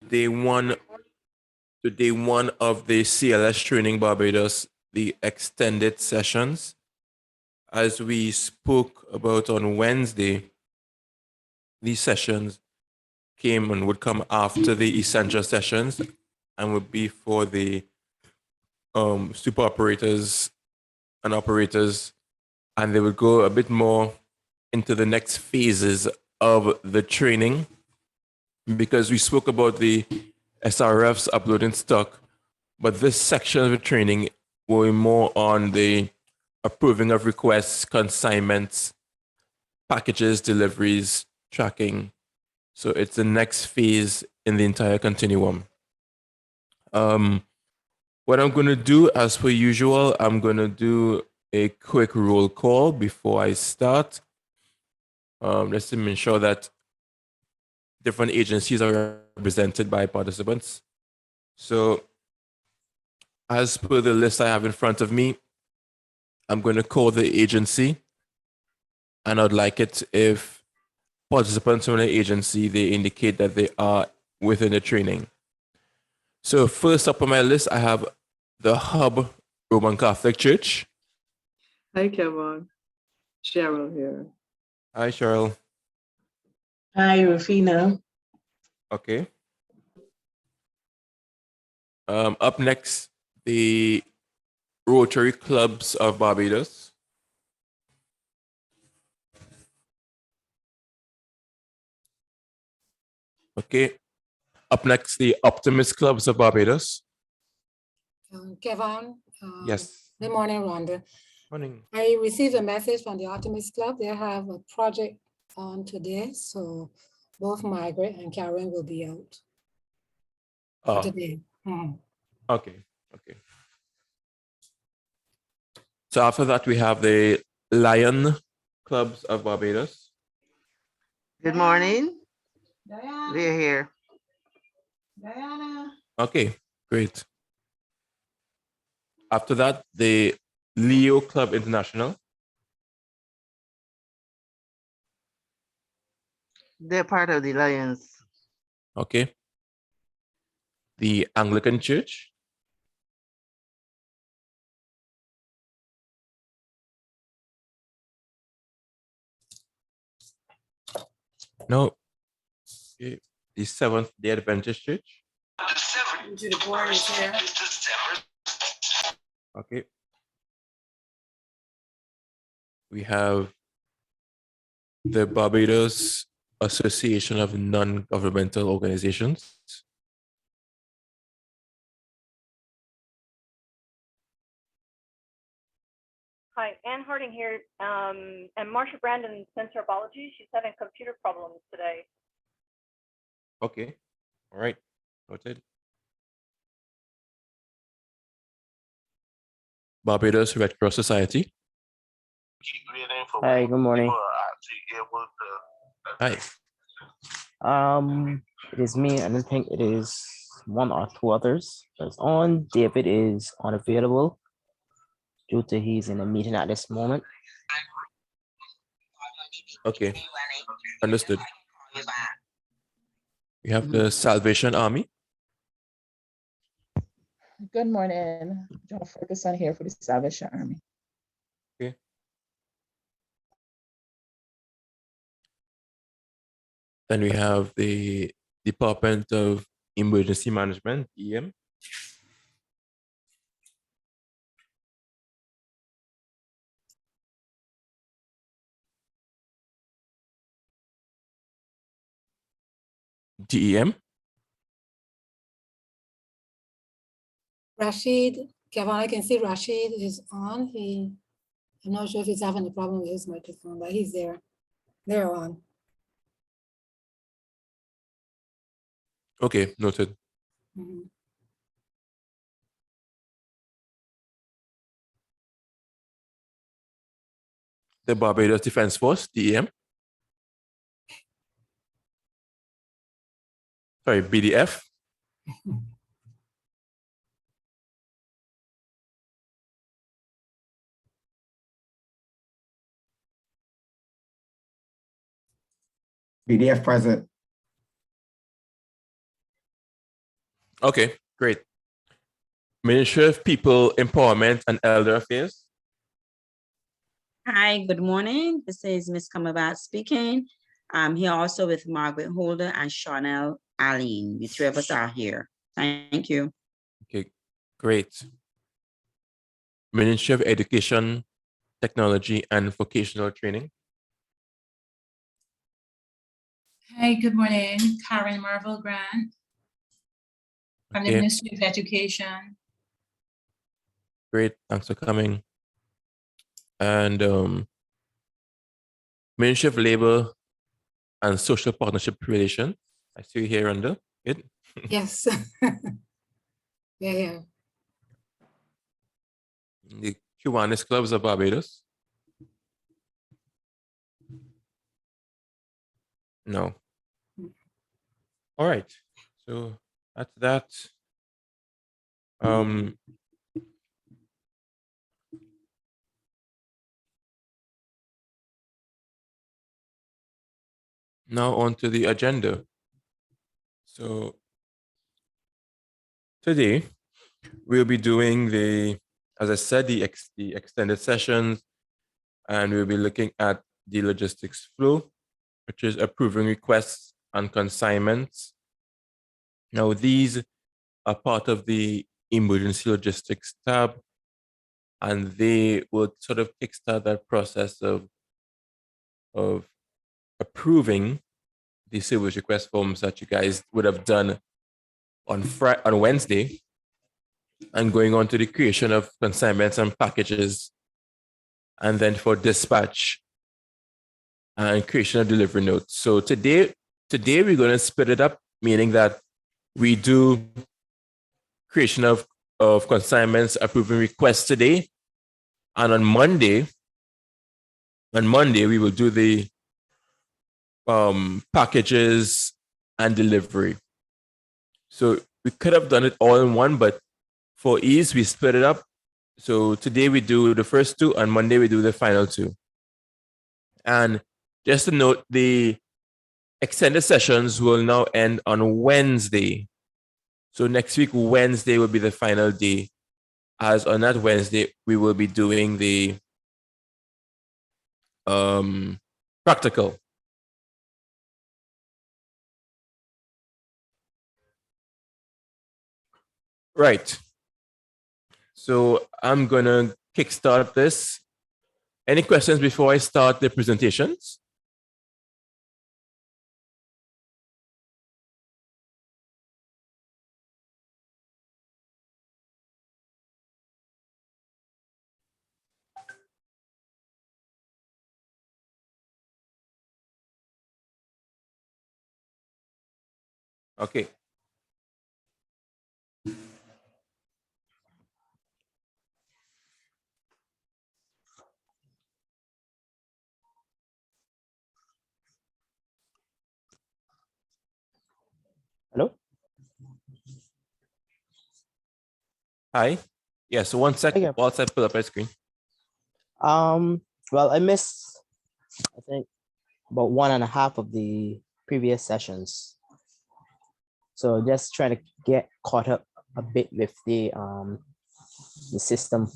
day one to day one of the CLS training Barbados, the extended sessions. As we spoke about on Wednesday, these sessions came and would come after the essential sessions and would be for the super operators and operators, and they would go a bit more into the next phases of the training, because we spoke about the SRFs uploading stock, but this section of the training will be more on the approving of requests, consignments, packages, deliveries, tracking. So it's the next phase in the entire continuum. What I'm going to do, as per usual, I'm going to do a quick roll call before I start. Let's ensure that different agencies are represented by participants. So as per the list I have in front of me, I'm going to call the agency, and I'd like it if participants from the agency, they indicate that they are within the training. So first up on my list, I have the Hub Roman Catholic Church. Hi, Kevin. Cheryl here. Hi, Cheryl. Hi, Rufina. Okay. Up next, the Rotary Clubs of Barbados. Okay. Up next, the Optimist Clubs of Barbados. Kevin. Yes. Good morning, Rhonda. Morning. I received a message from the Optimist Club. They have a project on today, so both Margaret and Karen will be out today. Okay. Okay. So after that, we have the Lion Clubs of Barbados. Good morning. Diana. We're here. Diana. Okay, great. After that, the Leo Club International. They're part of the Lions. Okay. The Anglican Church. No. Okay. The Seventh-day Adventist Church. The board is here. Okay. We have the Barbados Association of Non-Governmental Organizations. Hi, Ann Harding here, and Marsha Brandon sent her apologies. She's having computer problems today. Okay. All right. Noted. Barbados Red Cross Society. Hi, good morning. Hi. It is me, and I think it is one or two others that's on. David is unavailable due to he's in a meeting at this moment. Okay. Understood. We have the Salvation Army. Good morning. John Ferguson here for the Salvation Army. Okay. Then we have the Department of Emergency Management, EM. DEM. Rashid, Kevin, I can see Rashid is on. I'm not sure if he's having a problem with his microphone, but he's there. They're on. Okay, noted. The Barbados Defense Force, DEM. Sorry, BDF. BDF present. Okay, great. Ministry of People Empowerment and Elder Affairs. Hi, good morning. This is Ms. Kamabat speaking. I'm here also with Margaret Holder and Chanel Allen. The three of us are here. Thank you. Okay, great. Ministry of Education, Technology, and Vocational Training. Hi, good morning. Karen Marvel Grant from the Okay, Ministry of Education. great. Thanks for coming. And Ministry of Labor and Social Partnership Relations. I see you here under it. Yes. Yeah, yeah. The Kiwanis Clubs of Barbados. No. All right. So that's that. Now on to the agenda. So today we'll be doing as I said, the extended sessions, and we'll be looking at the logistics flow, which is approving requests and consignments. Now, these are part of the emergency logistics tab, and they will sort of kickstart that process of approving the service request forms that you guys would have done on Wednesday, and going on to the creation of consignments and packages, and then for dispatch and creation of delivery notes. So today we're going to split it up, meaning that we do creation of consignments, approving requests today, and on Monday we will do the packages and delivery. So we could have done it all in one, but for ease, we split it up. So today we do the first two, and Monday we do the final two. And just to note, the extended sessions will now end on Wednesday. So next week, Wednesday will be the final day, as on that Wednesday, we will be doing the practical. Right. So I'm going to kickstart this. Any questions before I start the presentations? Okay. Hello? Hi. Yeah, so one sec, Okay. whilst I pull up my screen. Well, I missed, I think, about 1.5 of the previous sessions. So just trying to get caught up a bit with the system.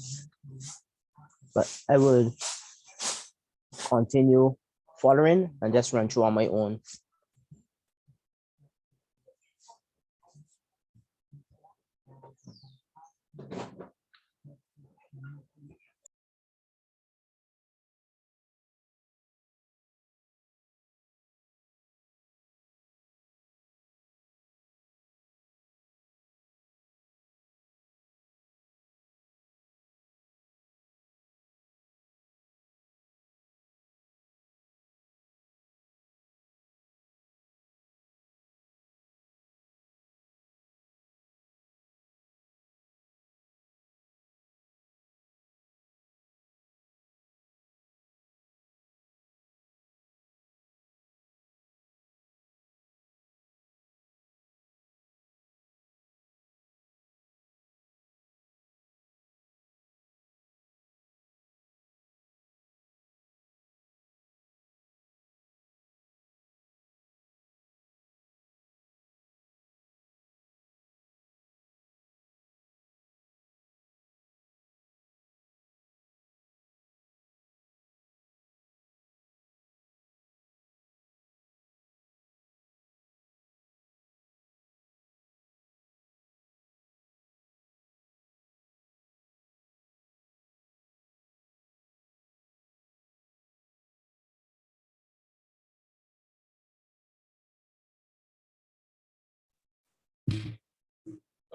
But I will continue following and just run through on my own.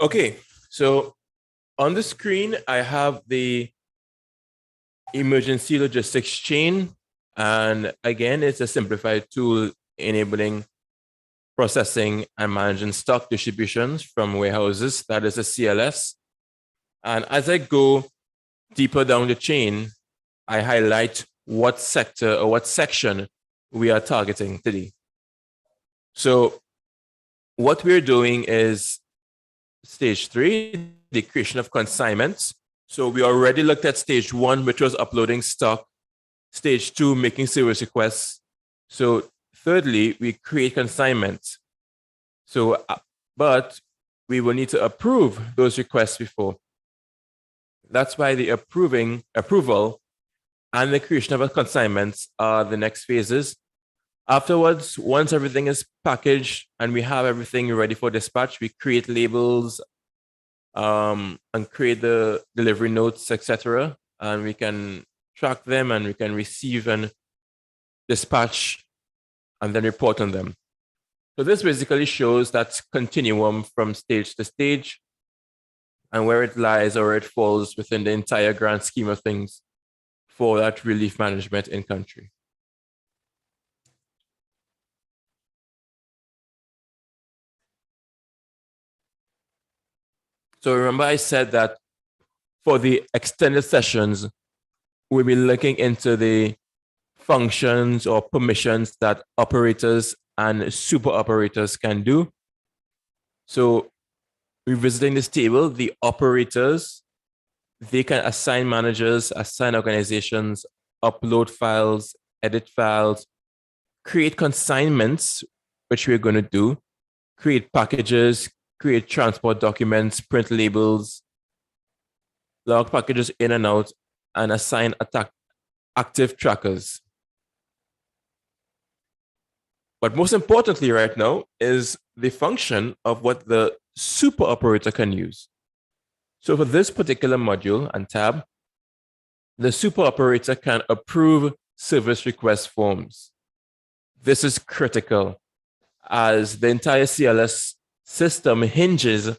Okay, so on the screen, I have the emergency logistics chain. And again, it's a simplified tool enabling processing and managing stock distributions from warehouses. That is a CLS. And as I go deeper down the chain, I highlight what sector or what section we are targeting today. So what we're doing is stage 3, the creation of consignments. So we already looked at stage 1, which was uploading stock. Stage 2, making service requests. So thirdly, we create consignments. So, but we will need to approve those requests before. That's why the approval and the creation of a consignments are the next phases. Afterwards, once everything is packaged and we have everything ready for dispatch, we create labels and create the delivery notes, etc. And we can track them and we can receive and dispatch and then report on them. So this basically shows that continuum from stage to stage and where it lies or it falls within the entire grand scheme of things for that relief management in country. So remember I said that for the extended sessions, we'll be looking into the functions or permissions that operators and super operators can do. So revisiting this table, the operators, they can assign managers, assign organizations, upload files, edit files, create consignments, which we're going to do, create packages, create transport documents, print labels, log packages in and out, and assign active trackers. But most importantly right now is the function of what the super operator can use. So for this particular module and tab, the super operator can approve service request forms. This is critical as the entire CLS system hinges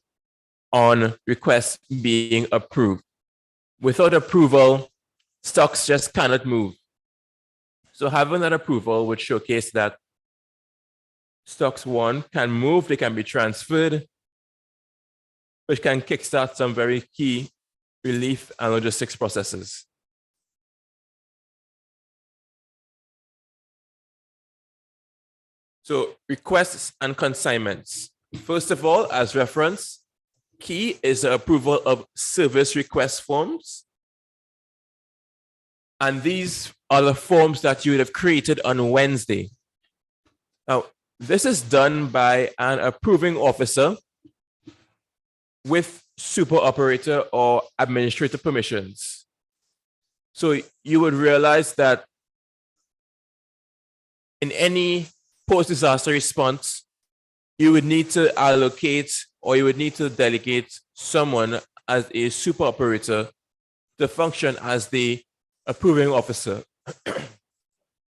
on requests being approved. Without approval, stocks just cannot move. So having that approval would showcase that stocks, one, can move, they can be transferred, which can kickstart some very key relief and logistics processes. So requests and consignments. First of all, as reference, key is the approval of service request forms. And these are the forms that you would have created on Wednesday. Now, this is done by an approving officer with super operator or administrator permissions. So you would realize that in any post-disaster response, you would need to allocate or you would need to delegate someone as a super operator to function as the approving officer,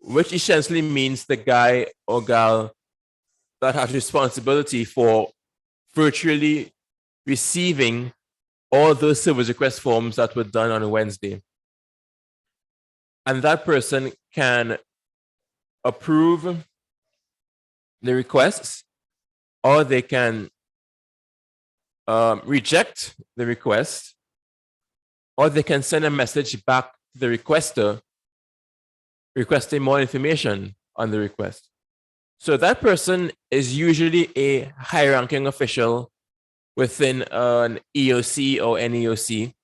which essentially means the guy or gal that has responsibility for virtually receiving all those service request forms that were done on a Wednesday. And that person can approve the requests, or they can reject the request, or they can send a message back to the requester requesting more information on the request. So that person is usually a high-ranking official within an EOC or NEOC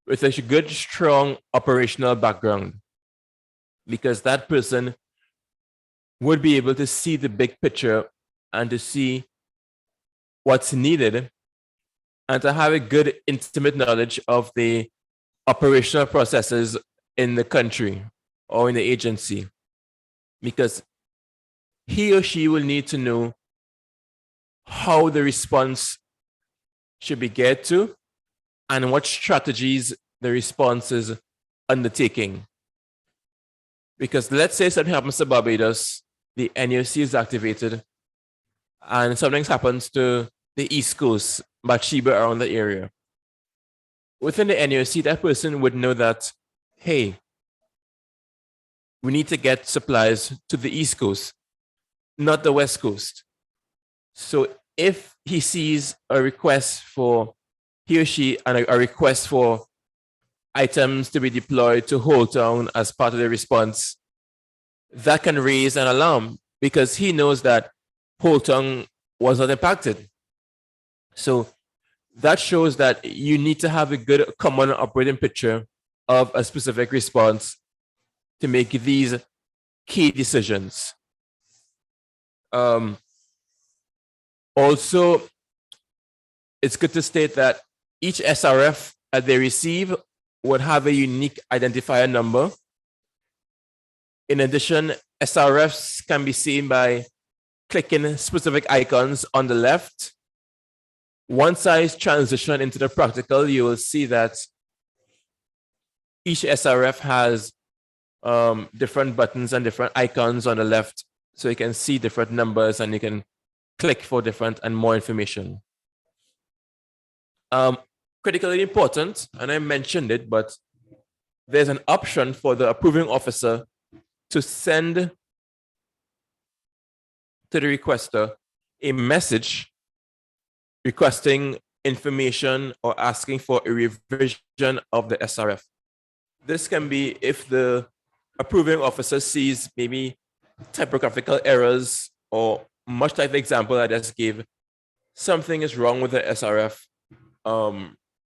with a good, strong operational background, because that person would be able to see the big picture and to see what's needed and to have a good, intimate knowledge of the operational processes in the country or in the agency, because he or she will need to know how the response should be geared to and what strategies the response is undertaking. Because let's say something happens to Barbados, the NUC is activated, and something happens to the East Coast, Bathsheba around the area. Within the NUSC, that person would know that, hey, we need to get supplies to the East Coast, not the West Coast. So if he sees a request for, he or she, and a request for items to be deployed to Holtown as part of the response, that can raise an alarm because he knows that Holtown was not impacted. So that shows that you need to have a good common operating picture of a specific response to make these key decisions. Also, it's good to state that each SRF that they receive would have a unique identifier number. In addition, SRFs can be seen by clicking specific icons on the left. Once I transition into the practical, you will see that each SRF has different buttons and different icons on the left. So you can see different numbers and you can click for different and more information. Critically important, and I mentioned it, but there's an option for the approving officer to send to the requester a message requesting information or asking for a revision of the SRF. This can be if the approving officer sees maybe typographical errors, or much like the example I just gave, something is wrong with the SRF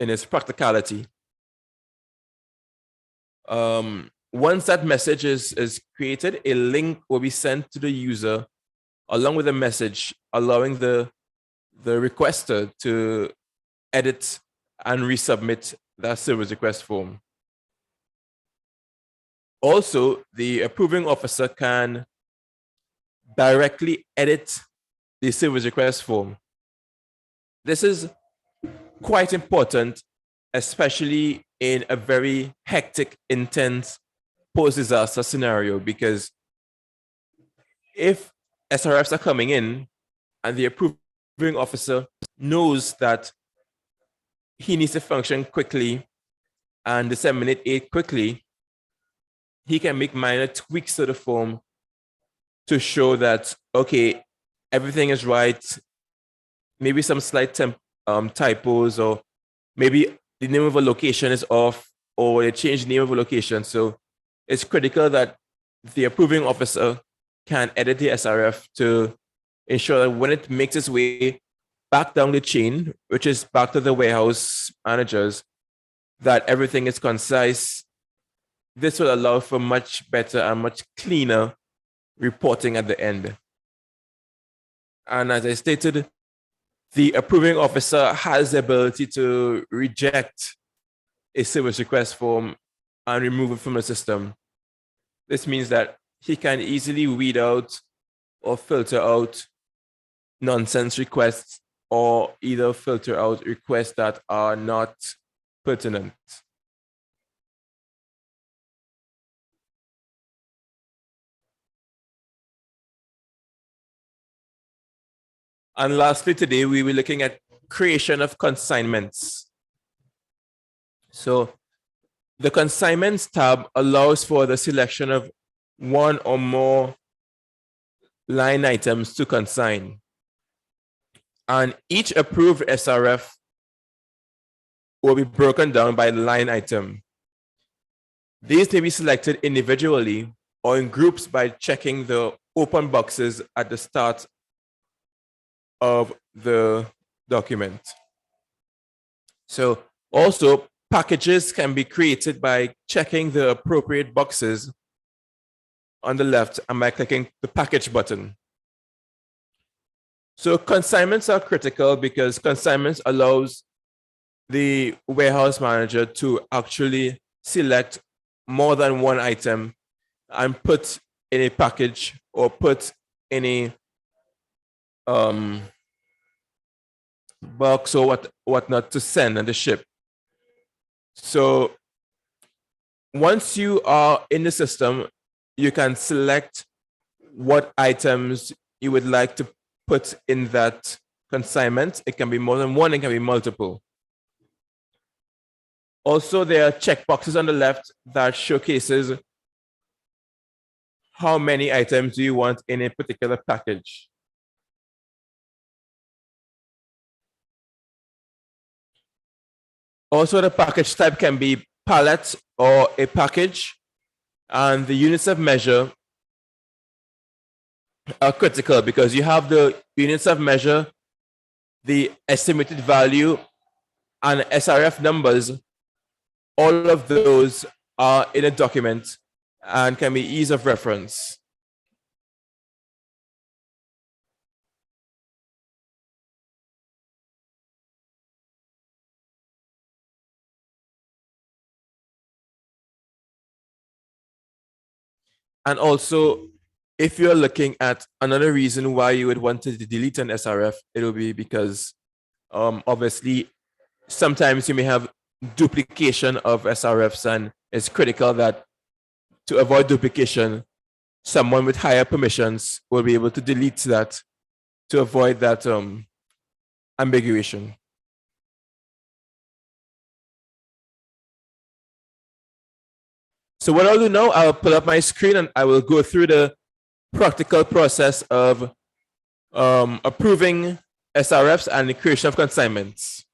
in its practicality. Once that message is created, a link will be sent to the user along with a message allowing the requester to edit and resubmit that service request form. Also, the approving officer can directly edit the service request form. This is quite important, especially in a very hectic, intense post-disaster scenario, because if SRFs are coming in and the approving officer knows that he needs to function quickly and disseminate aid quickly, he can make minor tweaks to the form to show that, okay, everything is right. Maybe some slight typos, or maybe the name of a location is off, or they change the name of a location. So it's critical that the approving officer can edit the SRF to ensure that when it makes its way back down the chain, which is back to the warehouse managers, that everything is concise. This will allow for much better and much cleaner reporting at the end. And as I stated, the approving officer has the ability to reject a service request form and remove it from the system. This means that he can easily weed out or filter out nonsense requests, or either filter out requests that are not pertinent. And lastly, today we will be looking at creation of consignments. So the Consignments tab allows for the selection of one or more line items to consign. And each approved SRF will be broken down by line item. These may be selected individually or in groups by checking the open boxes at the start of the document. So also, packages can be created by checking the appropriate boxes on the left and by clicking the package button. So consignments are critical because consignments allows the warehouse manager to actually select more than one item and put in a package or put in a box or whatnot to send and to ship. So once you are in the system, you can select what items you would like to put in that consignment. It can be more than one, it can be multiple. Also, there are checkboxes on the left that showcases how many items do you want in a particular package. Also, the package type can be pallet or a package, and the units of measure are critical because you have the units of measure, the estimated value, and SRF numbers. All of those are in a document and can be ease of reference. And also, if you're looking at another reason why you would want to delete an SRF, it'll be because obviously sometimes you may have duplication of SRFs, and it's critical that to avoid duplication, someone with higher permissions will be able to delete that to avoid that ambiguation. So what I'll do now, I'll pull up my screen and I will go through the practical process of approving SRFs and the creation of consignments.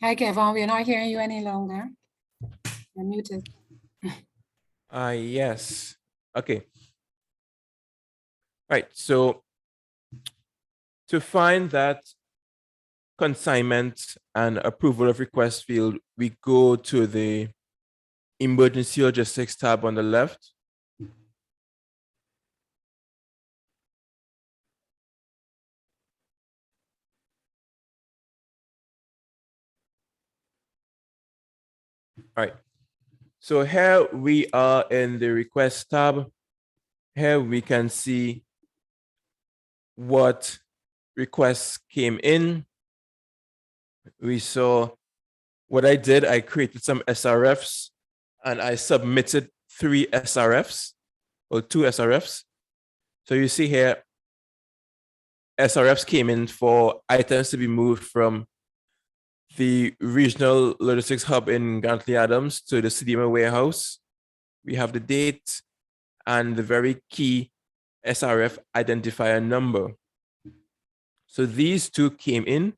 Hi, Kevin. We're not hearing you any longer. You're muted. Yes. Okay. Right. So to find that consignment and approval of request field, we go to the emergency logistics tab on the left. All right. So here we are in the request tab. Here we can see what requests came in. We saw what I did. I created some SRFs and I submitted 3 SRFs or 2 SRFs. So you see here, SRFs came in for items to be moved from the regional logistics hub in Grantley Adams to the CDEMA warehouse. We have the date and the very key SRF identifier number. So these 2 came in.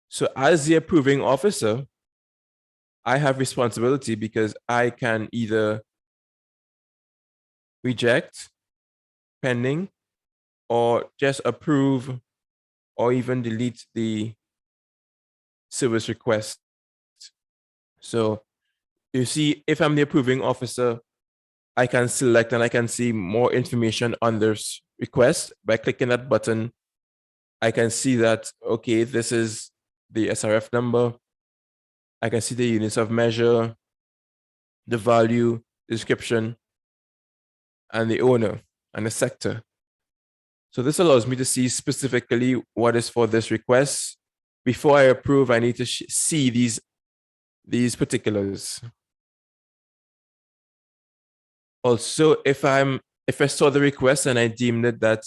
So as the approving officer, I have responsibility because I can either reject, pending, or just approve, or even delete the service request. So you see, if I'm the approving officer, I can select and I can see more information on this request. By clicking that button, I can see that, okay, this is the SRF number. I can see the units of measure, the value, description, and the owner and the sector. So this allows me to see specifically what is for this request. Before I approve, I need to see these particulars. Also, if I saw the request and I deemed it that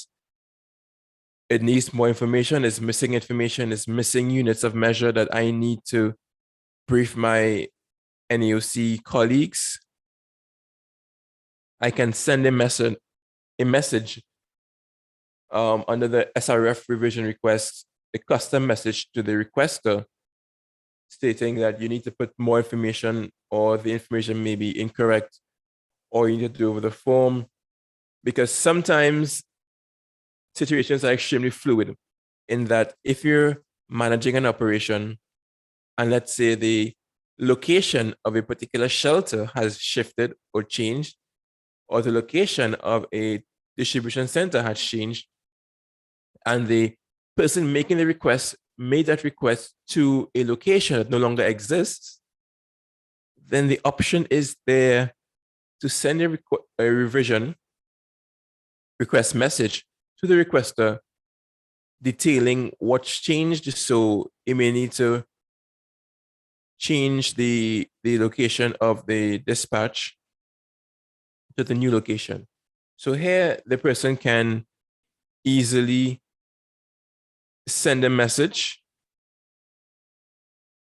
it needs more information, it's missing information, it's missing units of measure that I need to brief my NEOC colleagues, I can send a message under the SRF revision request, a custom message to the requester stating that you need to put more information or the information may be incorrect or you need to do over the form, because sometimes situations are extremely fluid in that if you're managing an operation and let's say the location of a particular shelter has shifted or changed, or the location of a distribution center has changed, and the person making the request made that request to a location that no longer exists, then the option is there to send a revision request message to the requester detailing what's changed. So it may need to change the location of the dispatch to the new location. So here the person can easily send a message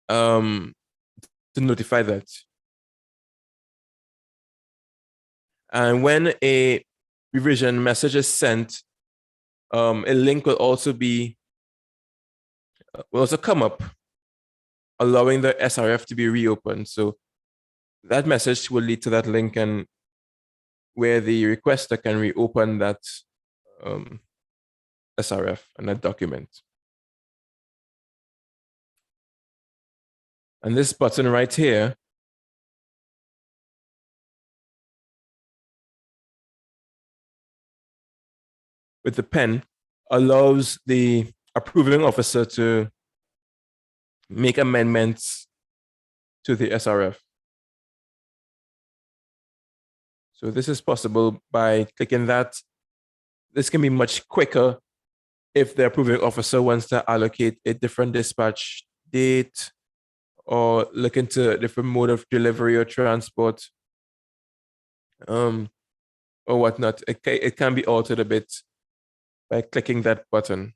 to notify that. And when a revision message is sent, a link will also come up, allowing the SRF to be reopened. So that message will lead to that link, and where the requester can reopen that SRF and that document. And this button right here with the pen allows the approving officer to make amendments to the SRF. So this is possible by clicking that. This can be much quicker if the approving officer wants to allocate a different dispatch date or look into a different mode of delivery or transport, or whatnot. It can be altered a bit by clicking that button.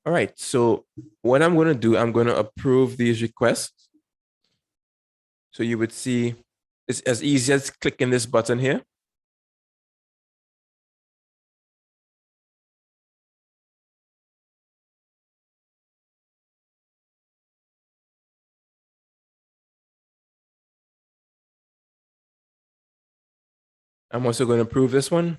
All right, so what I'm going to do, I'm going to approve these requests. So you would see it's as easy as clicking this button here. I'm also going to approve this one.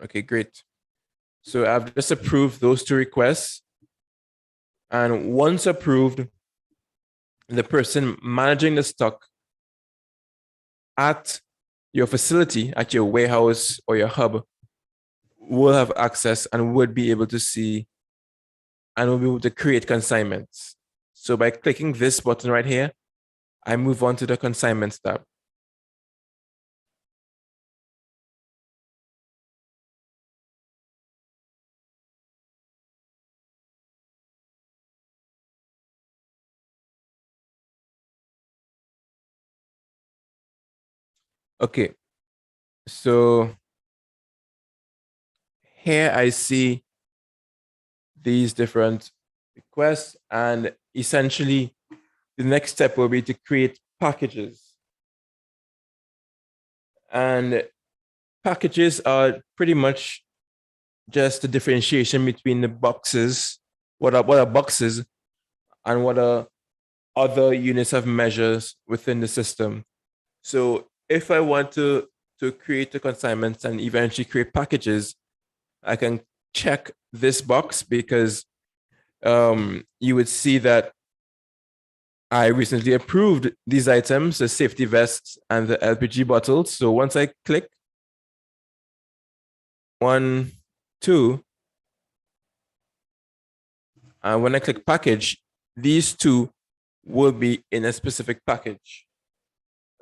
Okay, great. So I've just approved those two requests. And once approved, the person managing the stock at your facility, at your warehouse or your hub, will have access and would be able to see and will be able to create consignments. So by clicking this button right here, I move on to the Consignments tab. Okay, so here I see these different requests, and essentially the next step will be to create packages. And packages are pretty much just the differentiation between the boxes, what are boxes and what are other units of measures within the system. So if I want to to create the consignments and eventually create packages, I can check this box because you would see that I recently approved these items, the safety vests and the LPG bottles. So once I click 1, 2, and when I click package, these two will be in a specific package.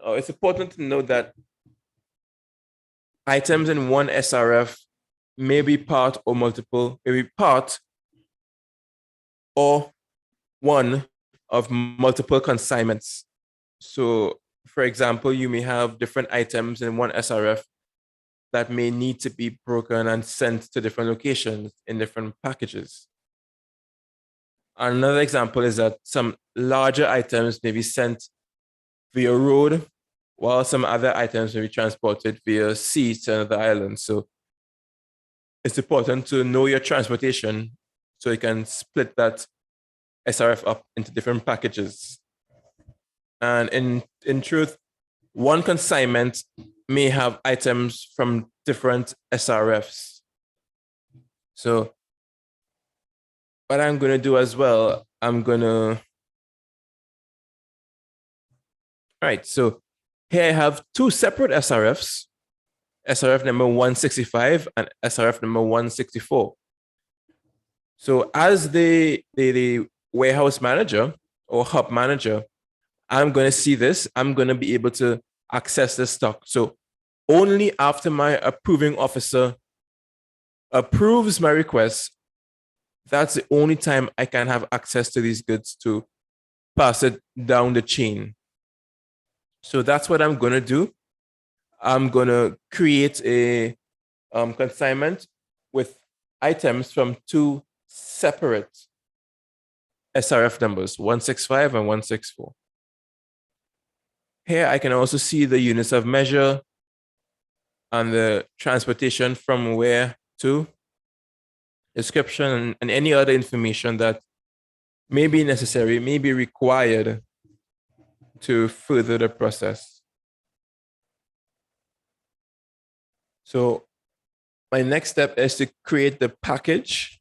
It's important to note that items in one SRF may be part or multiple, may be part or one of multiple consignments. So, for example, you may have different items in one SRF that may need to be broken and sent to different locations in different packages. Another example is that some larger items may be sent via road, while some other items may be transported via sea to another island. So it's important to know your transportation so you can split that SRF up into different packages. And in truth, one consignment may have items from different SRFs. So what I'm going to do as well, all right, so here I have two separate SRFs, SRF number 165 and SRF number 164. So as the warehouse manager or hub manager, I'm going to see this. I'm going to be able to access the stock. So only after my approving officer approves my request, that's the only time I can have access to these goods to pass it down the chain. So that's what I'm going to do. I'm going to create a consignment with items from two separate SRF numbers, 165 and 164. Here I can also see the units of measure and the transportation from where to, description, and any other information that may be necessary, may be required to further the process. So my next step is to create the package.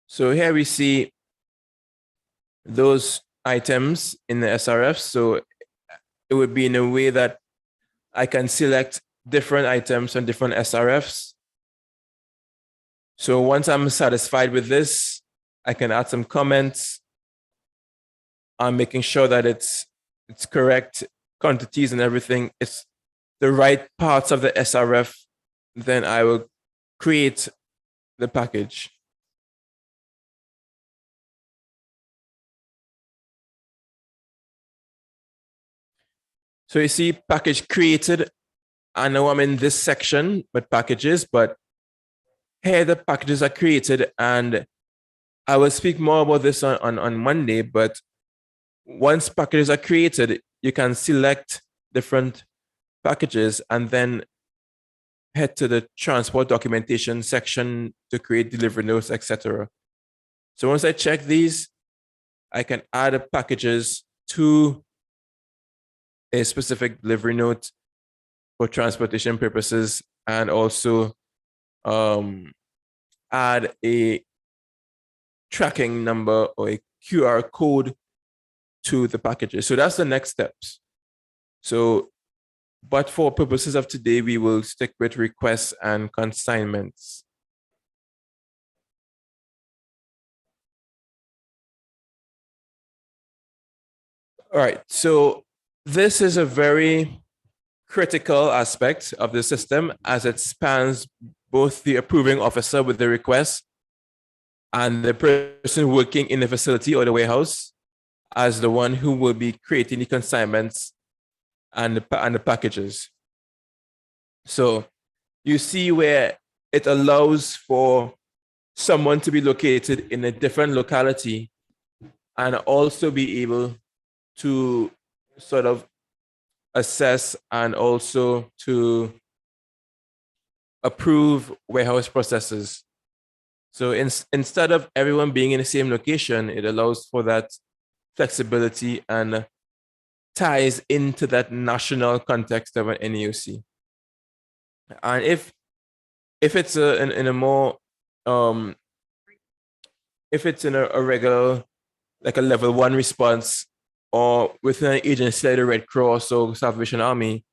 So here we see those items in the SRF. So it would be in a way that I can select different items on different SRFs. So once I'm satisfied with this, I can add some comments on making sure that it's correct quantities and everything. It's the right parts of the SRF. Then I will create the package. So you see package created. I know I'm in this section with packages, but here the packages are created, and I will speak more about this on Monday, but once packages are created, you can select different packages and then head to the transport documentation section to create delivery notes, etc. So once I check these, I can add the packages to a specific delivery note for transportation purposes, and also add a tracking number or a QR code to the packages. So that's the next steps. So, but for purposes of today, we will stick with requests and consignments. All right, so this is a very critical aspect of the system as it spans both the approving officer with the request and the person working in the facility or the warehouse as the one who will be creating the consignments and the packages. So you see where it allows for someone to be located in a different locality and also be able to sort of assess and also to approve warehouse processes. So instead of everyone being in the same location, it allows for that flexibility and ties into that national context of an NEOC. And if it's in a more if it's in a regular, like a level 1 response, or within an agency like the Red Cross or Salvation Army,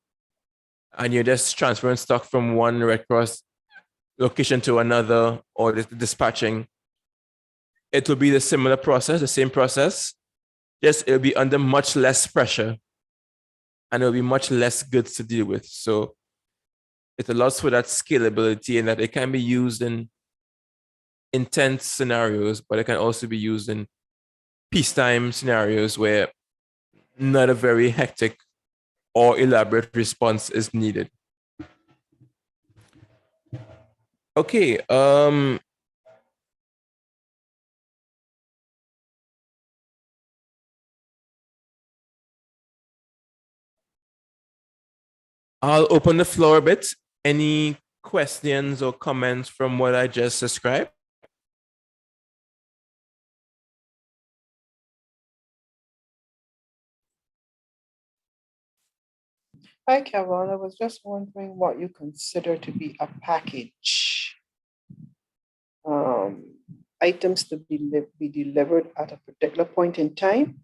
and you're just transferring stock from one Red Cross location to another, or dispatching, it will be the similar process, the same process, just it'll be under much less pressure, and it'll be much less goods to deal with. So it allows for that scalability, and that it can be used in intense scenarios, but it can also be used in peacetime scenarios where not a very hectic or elaborate response is needed. Okay, I'll open the floor a bit. Any questions or comments from what I just described? Hi, Kevin. I was just wondering what you consider to be a package. Items to be delivered at a particular point in time.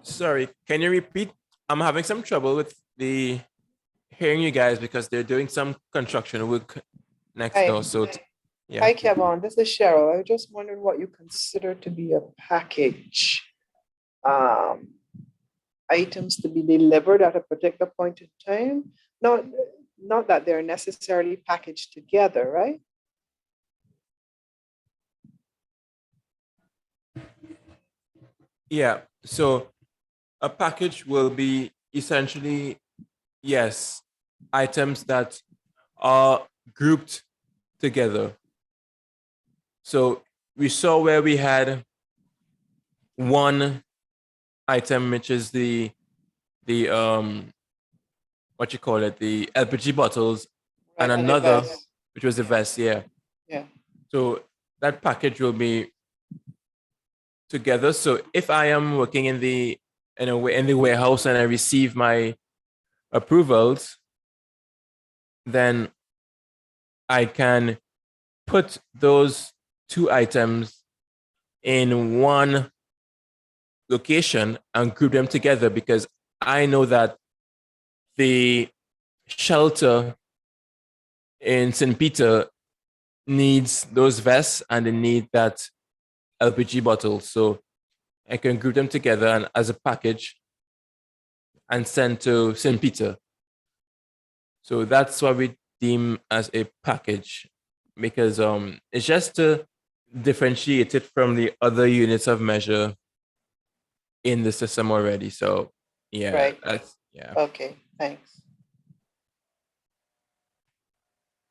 Sorry, can you repeat? I'm having some trouble with the hearing you guys because they're doing some construction work next Hi. door. So yeah. Hi, Kevin. This is Cheryl. I was just wondering what you consider to be a package. Items to be delivered at a particular point in time. Not that they're necessarily packaged together, right? Yeah. So a package will be essentially, yes, items that are grouped together. So we saw where we had one item, which is the what you call it, the LPG bottles, and Right, another, vest. which was the vest. Yeah. Yeah. So that package will be together. So if I am working in the warehouse and I receive my approvals, then I can put those two items in one location and group them together, because I know that the shelter in St. Peter needs those vests and they need that LPG bottle. So I can group them together and as a package and send to St. Peter. So that's what we deem as a package, because it's just to differentiate it from the other units of measure in the system already. So yeah, Right. that's yeah. Okay, thanks.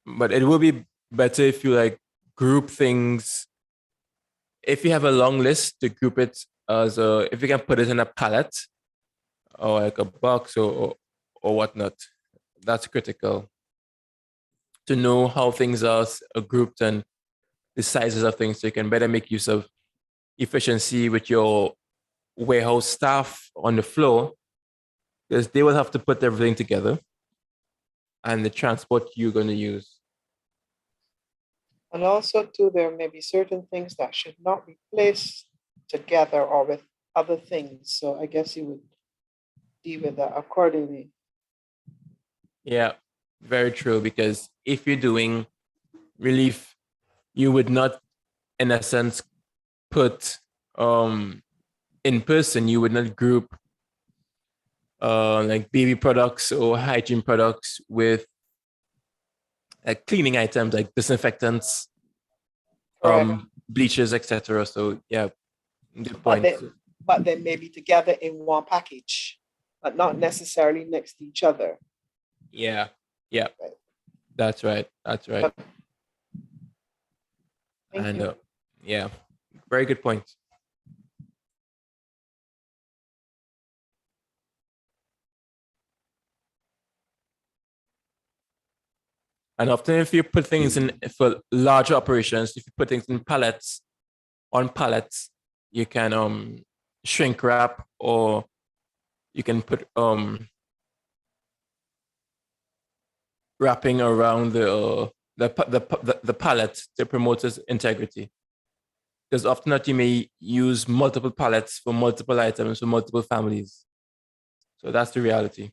But it will be better if you like group things. If you have a long list, to group it as if you can put it in a pallet or like a box or whatnot. That's critical to know how things are grouped and the sizes of things, so you can better make use of efficiency with your warehouse staff on the floor, because they will have to put everything together and the transport you're going to use. And also too, there may be certain things that should not be placed together or with other things. So I guess you would deal with that accordingly. Yeah, very true. Because if you're doing relief, you would not, in a sense, put in person, you would not group like baby products or hygiene products with like cleaning items like disinfectants, Correct. bleaches, etc. So yeah, good But point. but they may be together in one package, but not necessarily next to each other. Yeah, yeah, Right. that's right. That's right. And you. yeah, very good point. And often if you put things in, for larger operations, if you put things in pallets, on pallets, you can shrink wrap, or you can put wrapping around the pallet to promote its integrity. Because often that you may use multiple pallets for multiple items for multiple families. So that's the reality.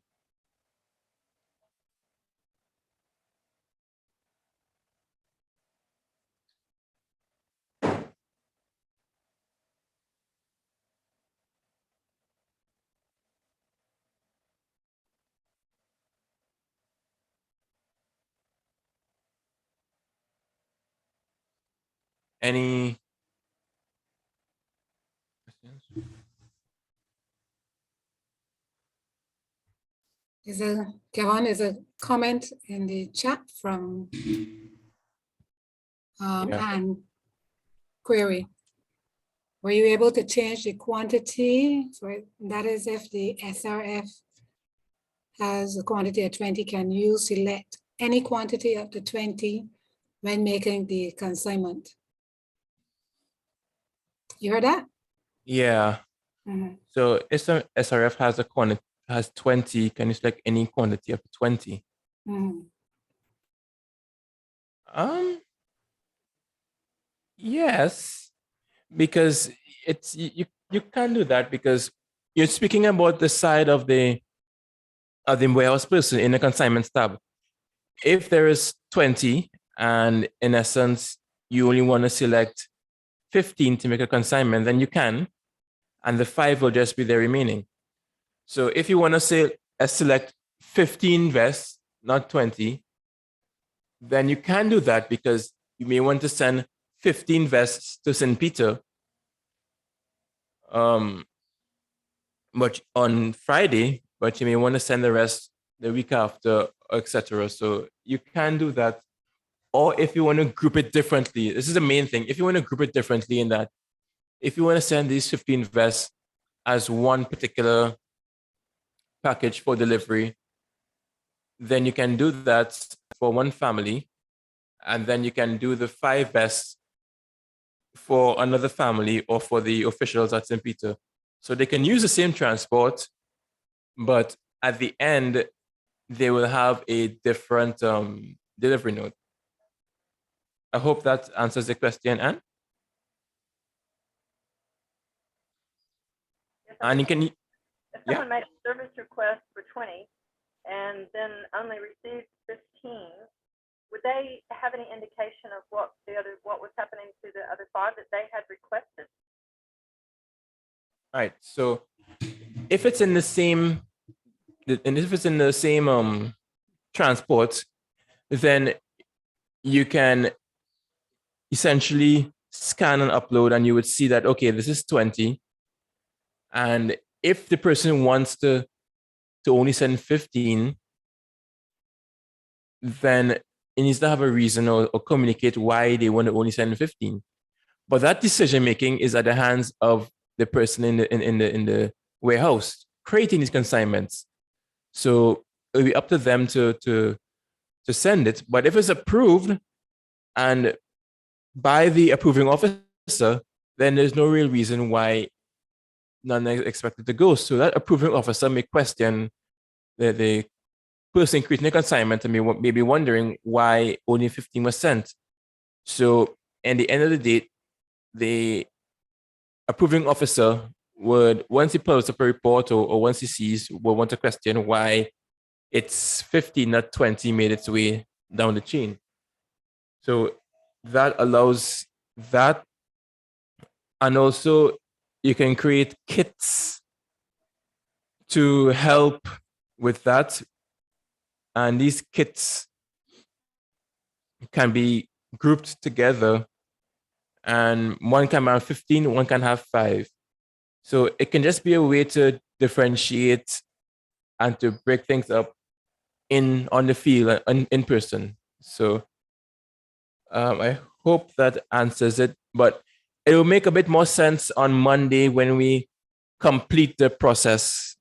Any questions? Kevin, is a comment in the chat from Yeah. Anne Query. Were you able to change the quantity for, that is if the SRF has a quantity of 20, can you select any quantity up to 20 when making the consignment? You heard that? Yeah. Mhm. So if some SRF has a quantity, has 20, can you select any quantity up to 20? Mhm. Yes, because it's you can do that because you're speaking about the side of the warehouse person in the consignment tab. If there is 20 and in essence you only want to select 15 to make a consignment, then you can, and the 5 will just be the remaining. So if you want to say select 15 vests, not 20, then you can do that because you may want to send 15 vests to St. Peter, but on Friday, but you may want to send the rest the week after, etc. So you can do that. Or if you want to group it differently, this is the main thing. If you want to group it differently in that, if you want to send these 15 vests as one particular package for delivery, then you can do that for one family. And then you can do the 5 vests for another family or for the officials at St. Peter. So they can use the same transport, but at the end, they will have a different delivery note. I hope that answers the question, Anne. Yes, And you can, if yeah. someone made a service request for 20 and then only received 15, would they have any indication of what was happening to the other 5 that they had requested? All right. So if it's in the same, transport, then you can essentially scan and upload, and you would see that, okay, this is 20. And if the person wants to only send 15, then it needs to have a reason or communicate why they want to only send 15. But that decision making is at the hands of the person in the warehouse creating these consignments. So it'll be up to them to send it. But if it's approved and by the approving officer, then there's no real reason why none is expected to go. So that approving officer may question the person creating the consignment and may be wondering why only 15 was sent. So at the end of the day, the approving officer would, once he pulls up a report or once he sees, will want to question why it's 15, not 20, made its way down the chain. So that allows that. And also you can create kits to help with that. And these kits can be grouped together, and one can have 15, one can have 5. So it can just be a way to differentiate and to break things up on the field, in person. So I hope that answers it, but it will make a bit more sense on Monday when we complete the process.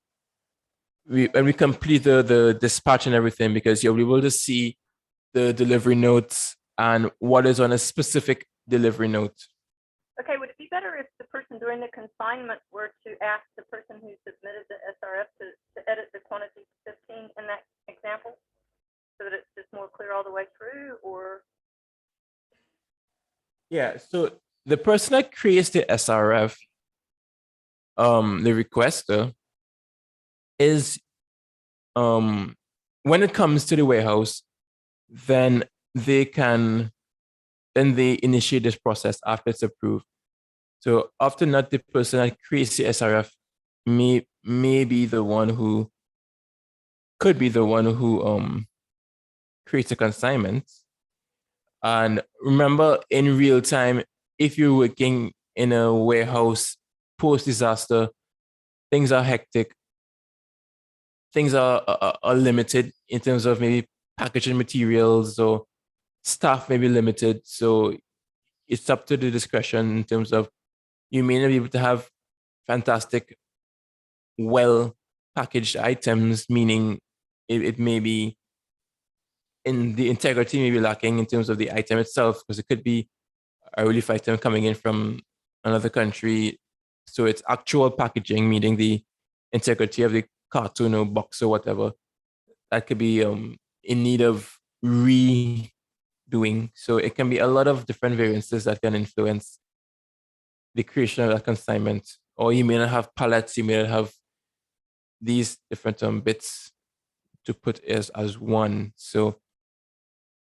When we complete the dispatch and everything, because you'll be able to see the delivery notes and what is on a specific delivery note. Okay, would it be better if the person doing the consignment were to ask the person who submitted the SRF to edit the quantity to 15 in that example, so that it's just more clear all the way through, or? Yeah, so the person that creates the SRF, the requester, is when it comes to the warehouse, then they initiate this process after it's approved. So often not the person that creates the SRF may be the one who could be the one who creates a consignment. And remember, in real time, if you're working in a warehouse post-disaster, things are hectic. Things are limited in terms of maybe packaging materials, or staff may be limited. So it's up to the discretion in terms of, you may not be able to have fantastic, well packaged items, meaning it may be in the integrity may be lacking in terms of the item itself, because it could be a relief item coming in from another country. So it's actual packaging, meaning the integrity of the carton or box or whatever, that could be in need of redoing. So it can be a lot of different variances that can influence the creation of that consignment. Or you may not have pallets, you may not have these different bits to put as one. So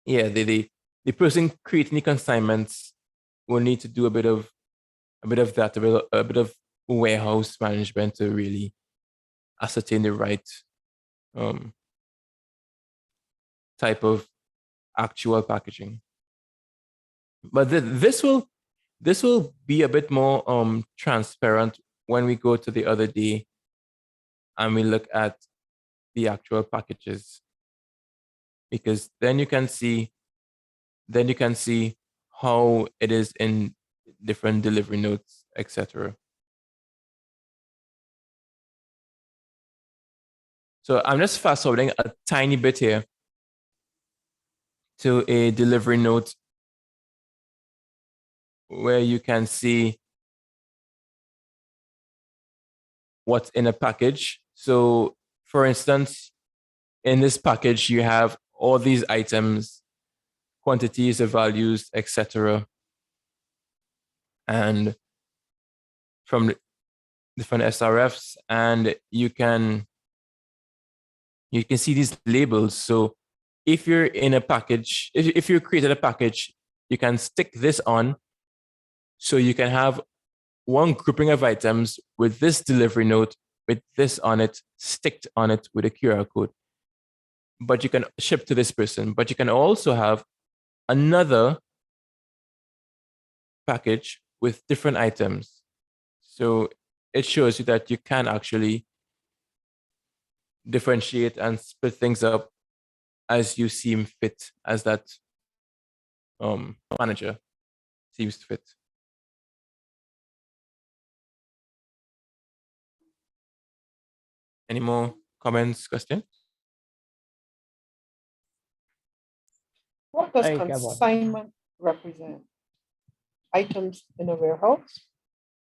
yeah, the person creating the consignments will need to do a bit of that, a bit of warehouse management to really ascertain the right type of actual packaging. But this will be a bit more transparent when we go to the other day and we look at the actual packages, because then you can see how it is in different delivery notes, etc. So I'm just fast forwarding a tiny bit here to a delivery note where you can see what's in a package. So for instance, in this package, you have all these items, quantities, the values, etc. And from different SRFs, and you can see these labels. So if you're in a package, if you created a package, you can stick this on. So you can have one grouping of items with this delivery note, with this on it, sticked on it with a QR code. But you can ship to this person. But you can also have another package with different items. So it shows you that you can actually differentiate and split things up as you seem fit, as that manager seems fit. Any more comments, questions? What does I have one. consignment represent? Items in a warehouse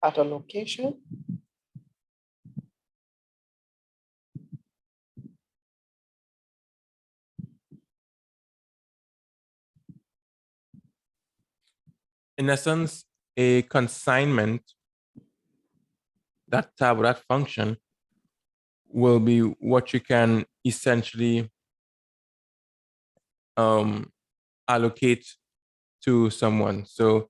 at a location? In essence, a consignment, that tab or that function, will be what you can essentially allocate to someone. So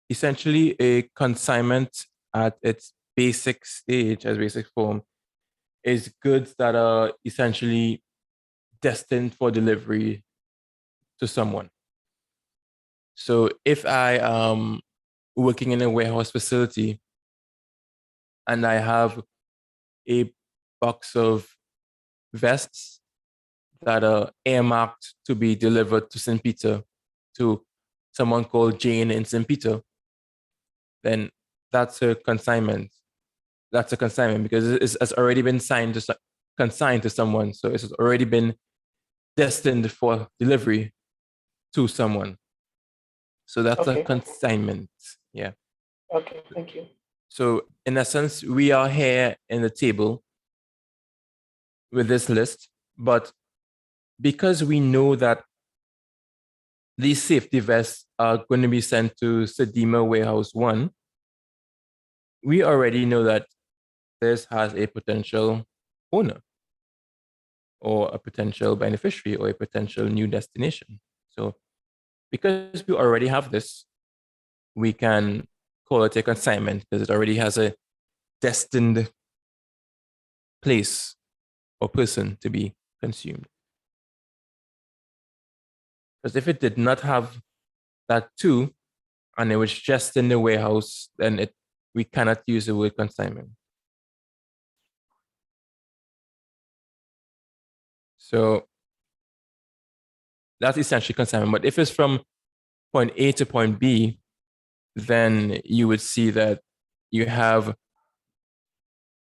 essentially, a consignment at its basic stage, as basic form, is goods that are essentially destined for delivery to someone. So if I am working in a warehouse facility and I have a box of vests that are earmarked to be delivered to St. Peter to someone called Jane in St. Peter, then that's a consignment. That's a consignment because it's already been consigned to someone. So it's already been destined for delivery to someone. So that's a Okay. consignment. Yeah. Okay, thank you. So in essence, we are here in the table with this list, but because we know that these safety vests are going to be sent to CDEMA Warehouse 1, we already know that this has a potential owner or a potential beneficiary or a potential new destination. So because we already have this, we can call it a consignment because it already has a destined place or person to be consumed. Because if it did not have that too, and it was just in the warehouse, then we cannot use the word consignment. So that's essentially consignment. But if it's from point A to point B, then you would see that you have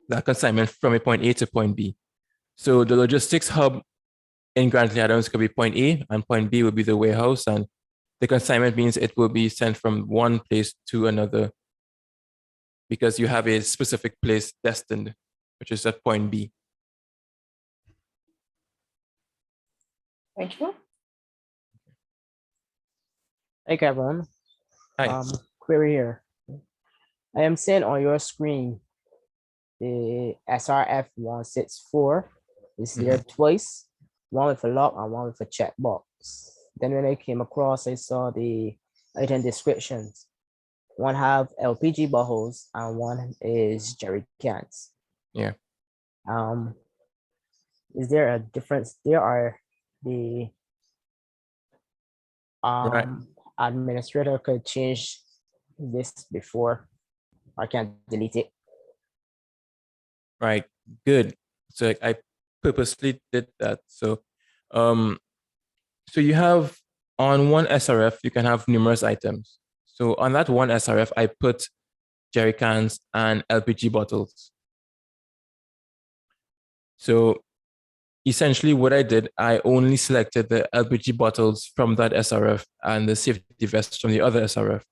that consignment from a point A to point B. So the logistics hub in Grantley Adams could be point A, and point B would be the warehouse, and the consignment means it will be sent from one place to another because you have a specific place destined, which is at point B. Thank you. Hey, Kevin. Hi. Query here. I am seeing on your screen the SRF 164 is there twice, one with a lock and one with a checkbox. Then when I came across, I saw the item descriptions. One have LPG bottles and one is jerry cans. Yeah. Is there a difference? There are the Right. administrator could change this before I can delete it. Right. Good. So I purposely did that. So you have on one SRF, you can have numerous items. So on that one SRF, I put jerry cans and LPG bottles. So essentially what I did, I only selected the LPG bottles from that SRF and the safety vests from the other SRF.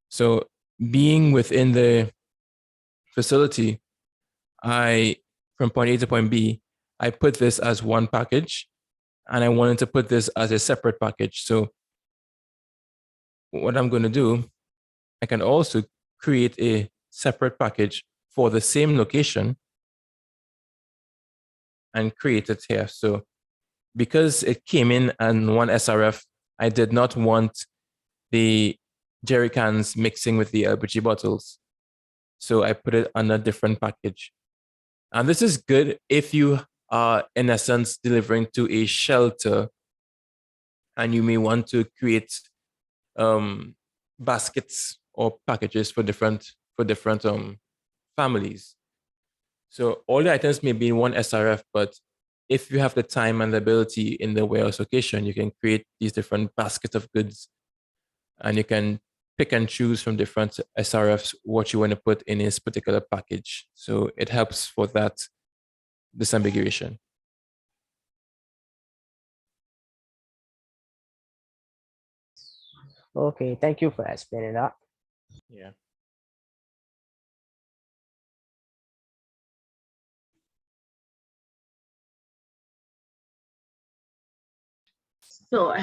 So being within the facility, from point A to point B, I put this as one package and I wanted to put this as a separate package. So what I'm going to do, I can also create a separate package for the same location and create it here. So because it came in on one SRF, I did not want the jerry cans mixing with the LPG bottles. So I put it on a different package. And this is good if you are, in essence, delivering to a shelter and you may want to create baskets or packages for different families. So all the items may be in one SRF, but if you have the time and the ability in the warehouse location, you can create these different baskets of goods and you can pick and choose from different SRFs what you want to put in this particular package. So it helps for that disambiguation. Okay, thank you for explaining that. Yeah. So,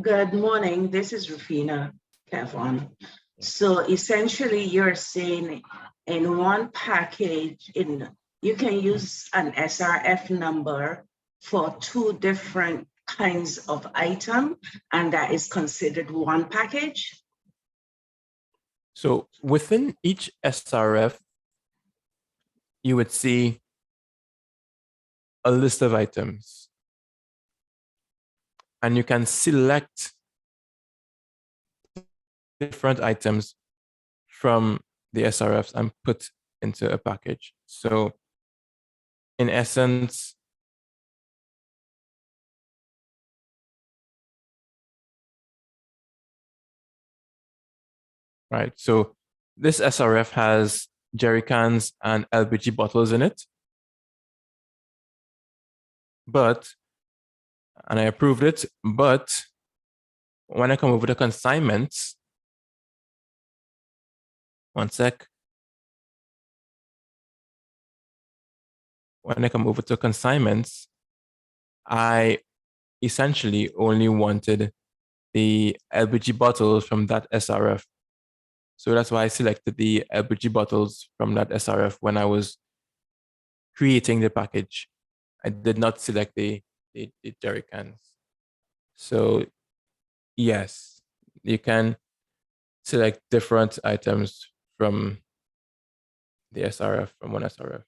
good morning. This is Rufina Kevon. So essentially you're saying in one package, you can use an SRF number for two different kinds of item, and that is considered one package? So within each SRF, you would see a list of items. And you can select different items from the SRFs and put into a package. So in essence, right? So this SRF has jerry cans and LPG bottles in it. And I approved it, but when I come over to consignments, one sec. When I come over to consignments, I essentially only wanted the LPG bottles from that SRF. So that's why I selected the LPG bottles from that SRF when I was creating the package. I did not select the jerry cans. So yes, you can select different items from the SRF, from one SRF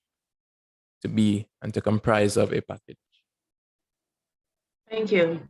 to be and to comprise of a package. Thank you.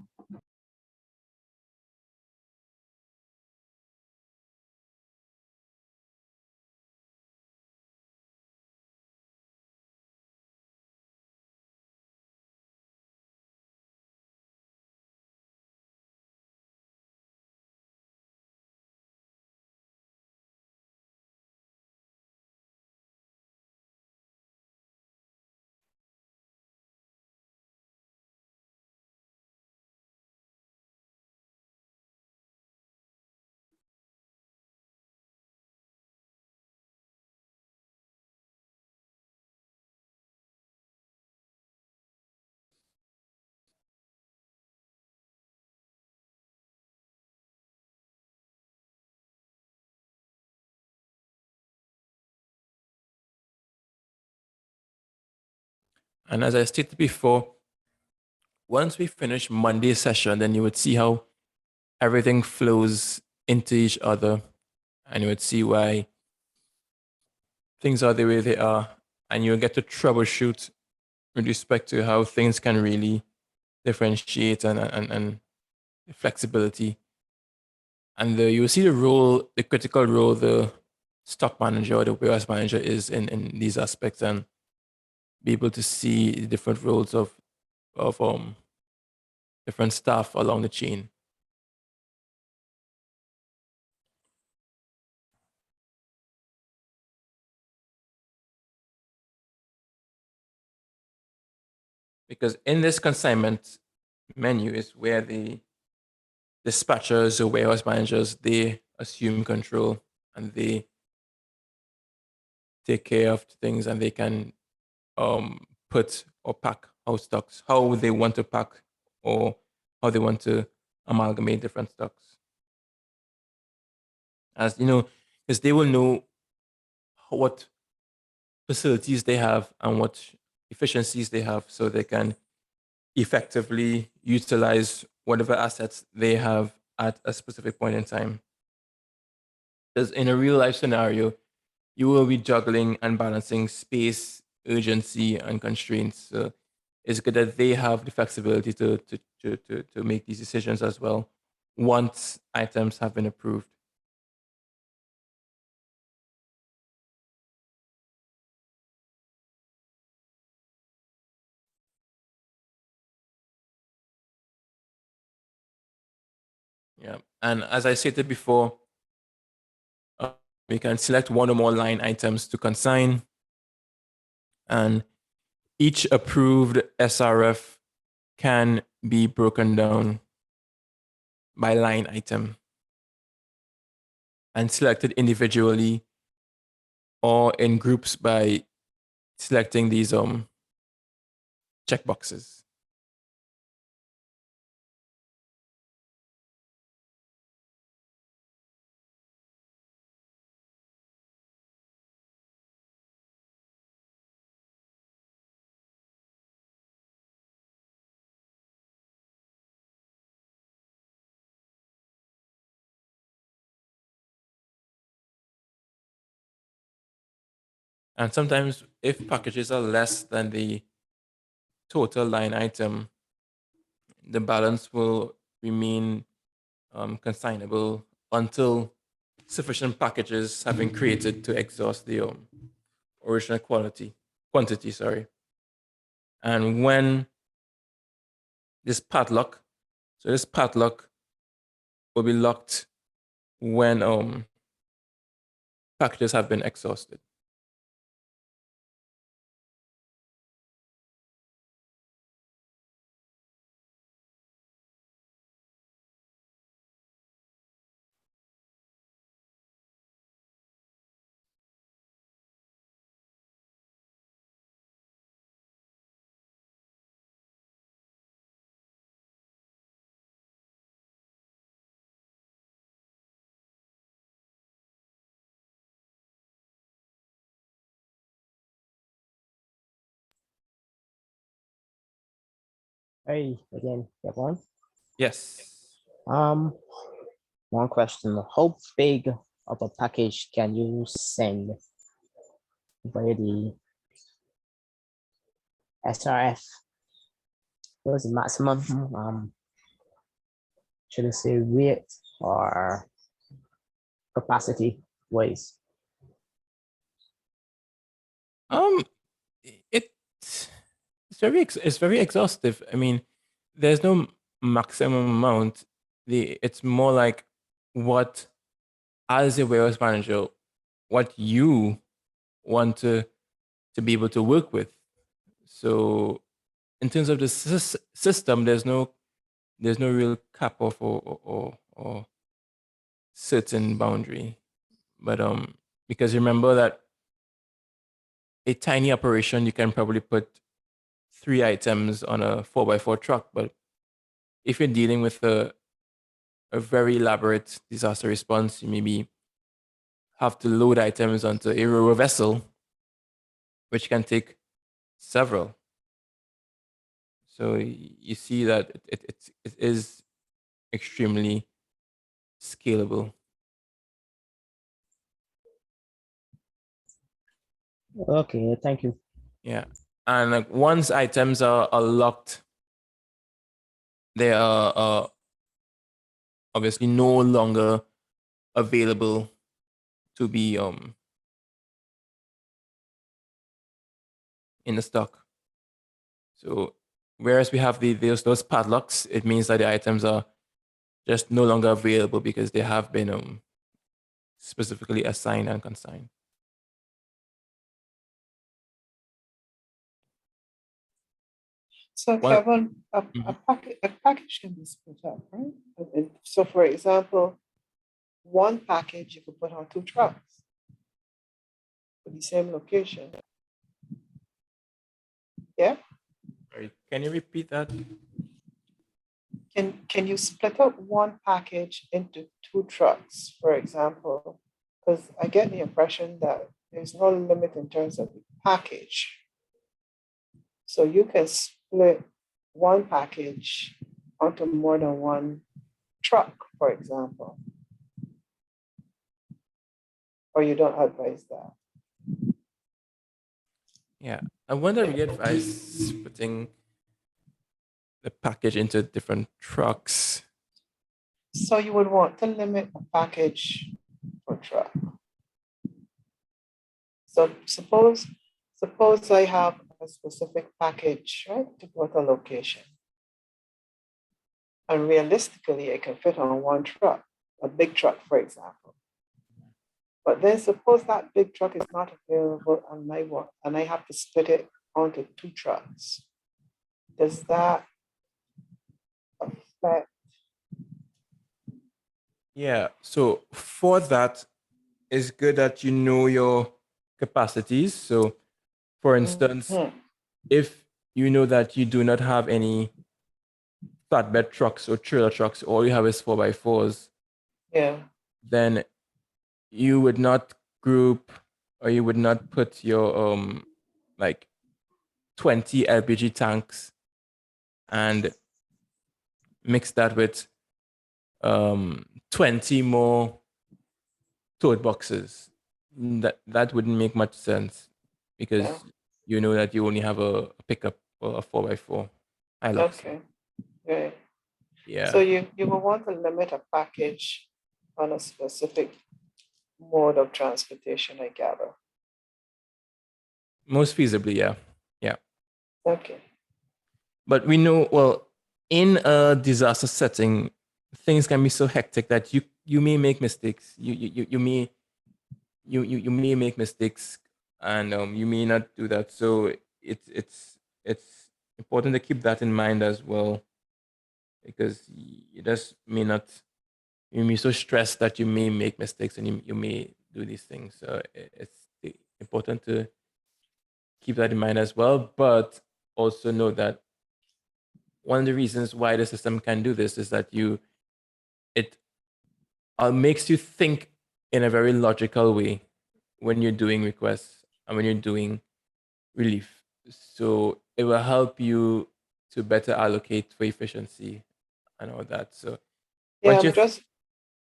And as I stated before, once we finish Monday's session, then you would see how everything flows into each other, and you would see why things are the way they are, and you'll get to troubleshoot with respect to how things can really differentiate and flexibility. And you'll see the role, the critical role the stock manager or the warehouse manager is in these aspects, and be able to see the different roles of different staff along the chain. Because in this consignment menu is where the dispatchers or warehouse managers, they assume control and they take care of things, and they can put or pack out stocks how they want to pack or how they want to amalgamate different stocks. As you know, because they will know what facilities they have and what efficiencies they have, so they can effectively utilize whatever assets they have at a specific point in time. Because in a real life scenario, you will be juggling and balancing space, urgency, and constraints. So it's good that they have the flexibility to make these decisions as well once items have been approved. Yeah, and as I stated before, we can select one or more line items to consign, and each approved SRF can be broken down by line item and selected individually or in groups by selecting these checkboxes. And sometimes if packages are less than the total line item, the balance will remain consignable until sufficient packages have been created to exhaust the original quantity, sorry. And when this padlock will be locked when packages have been exhausted. Hey, again, everyone. Yes. One question. How big of a package can you send via the SRF? What is the maximum, should I say weight or capacity ways? It's very exhaustive. I mean, there's no maximum amount. It's more like what, as a warehouse manager, what you want to be able to work with. So in terms of the system, there's no real cap off or certain boundary. But because remember that a tiny operation, you can probably put 3 items on a 4x4 truck. But if you're dealing with a very elaborate disaster response, you maybe have to load items onto a RoRo vessel, which can take several. So you see that it is extremely scalable. Okay, thank you. Yeah. And like once items are locked, they are obviously no longer available to be in the stock. So whereas we have those padlocks, it means that the items are just no longer available because they have been specifically assigned and consigned. So Well, Kevin, a package can be split up, right? So for example, one package you could put on 2 trucks for the same location. Yeah? sorry, can you repeat that? Can you split up one package into 2 trucks, for example? Because I get the impression that there's no limit in terms of the package. So you can split one package onto more than one truck, for example. Or you don't advise that. Yeah, I wonder if we advise putting the package into different trucks. So you would want to limit a package per truck. So suppose I have a specific package, right, to go to a location. And realistically, it can fit on one truck, a big truck, for example. But then suppose that big truck is not available and I have to split it onto 2 trucks. Does that affect? Yeah, so for that, it's good that you know your capacities. So for instance, if you know that you do not have any flatbed trucks or trailer trucks, all you have is 4x4s, Yeah, then you would not group or you would not put your like 20 LPG tanks and mix that with 20 more tote boxes. That wouldn't make much sense because yeah. you know that you only have a pickup or a 4x4 Hilux. Okay. Yeah. Yeah. So you will want to limit a package on a specific mode of transportation, I gather. Most feasibly, yeah. Yeah. Okay. But we know, well, in a disaster setting, things can be so hectic that you may make mistakes. You may you may make mistakes, and you may not do that. So it's important to keep that in mind as well, because you just may not, you may be so stressed that you may make mistakes, and you may do these things. So it's important to keep that in mind as well. But also know that one of the reasons why the system can do this is that it makes you think in a very logical way when you're doing requests and when you're doing relief. So it will help you to better allocate for efficiency and all that. So Yeah, once you,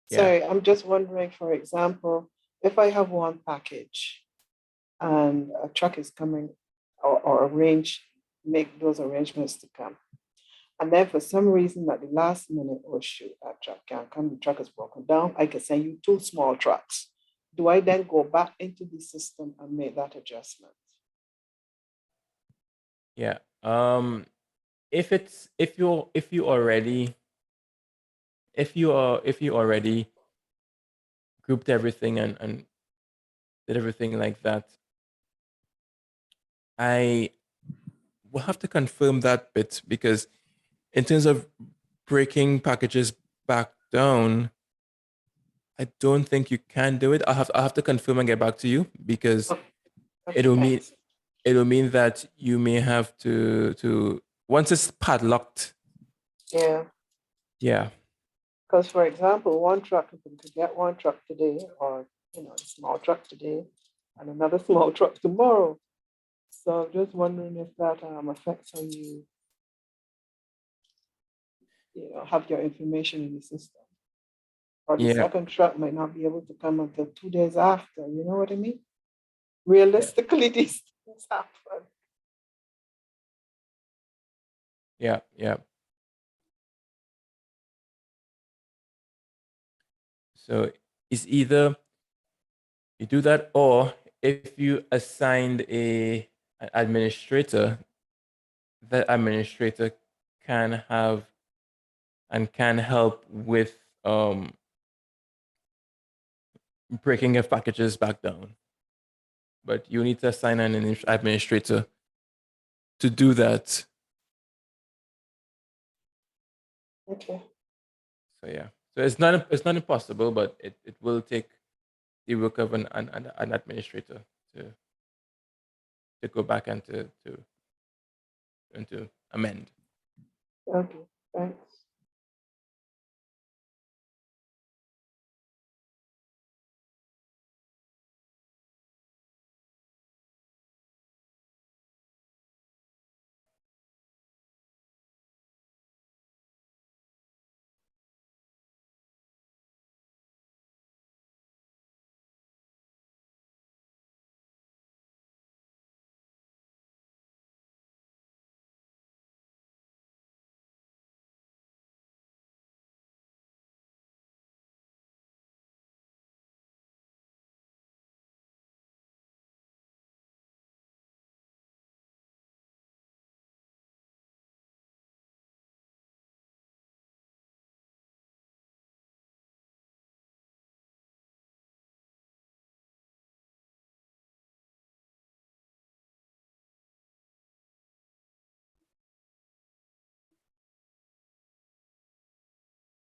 yeah, sorry, I'm just wondering, for example, if I have one package and a truck is coming or make those arrangements to come. And then for some reason at the last minute, oh shoot, that truck can't come, the truck is broken down, I can send you 2 small trucks. Do I then go back into the system and make that adjustment? yeah. If you already grouped everything and did everything like that, I will have to confirm that bit, because in terms of breaking packages back down, I don't think you can do it. I'll have to confirm and get back to you, because Okay, it'll mean thanks. it'll mean that you may have to once it's padlocked. Yeah, Yeah, because for example, one truck, if we could get one truck today, or a small truck today, and another small truck tomorrow. So I'm just wondering if that affects how have your information in the system. Or the yeah, second truck might not be able to come until 2 days after. You know what I mean? yeah, Realistically, these things happen. yeah. So it's either you do that, or if you assigned an administrator, that administrator can have and can help with breaking your packages back down. But you need to assign an administrator to do that. Okay. So yeah, so it's not impossible, but it will take the work of an administrator to go back and to amend. Okay. Thanks.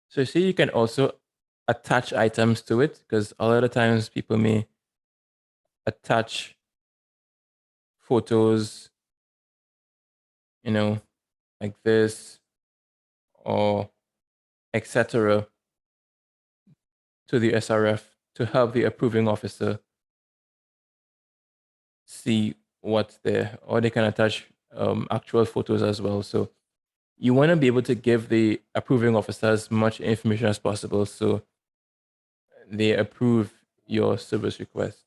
So see, you can also attach items to it, because a lot of times people may attach photos, like this, or etc., to the SRF to help the approving officer see what's there, or they can attach actual photos as well. So you want to be able to give the approving officer as much information as possible, so they approve your service request.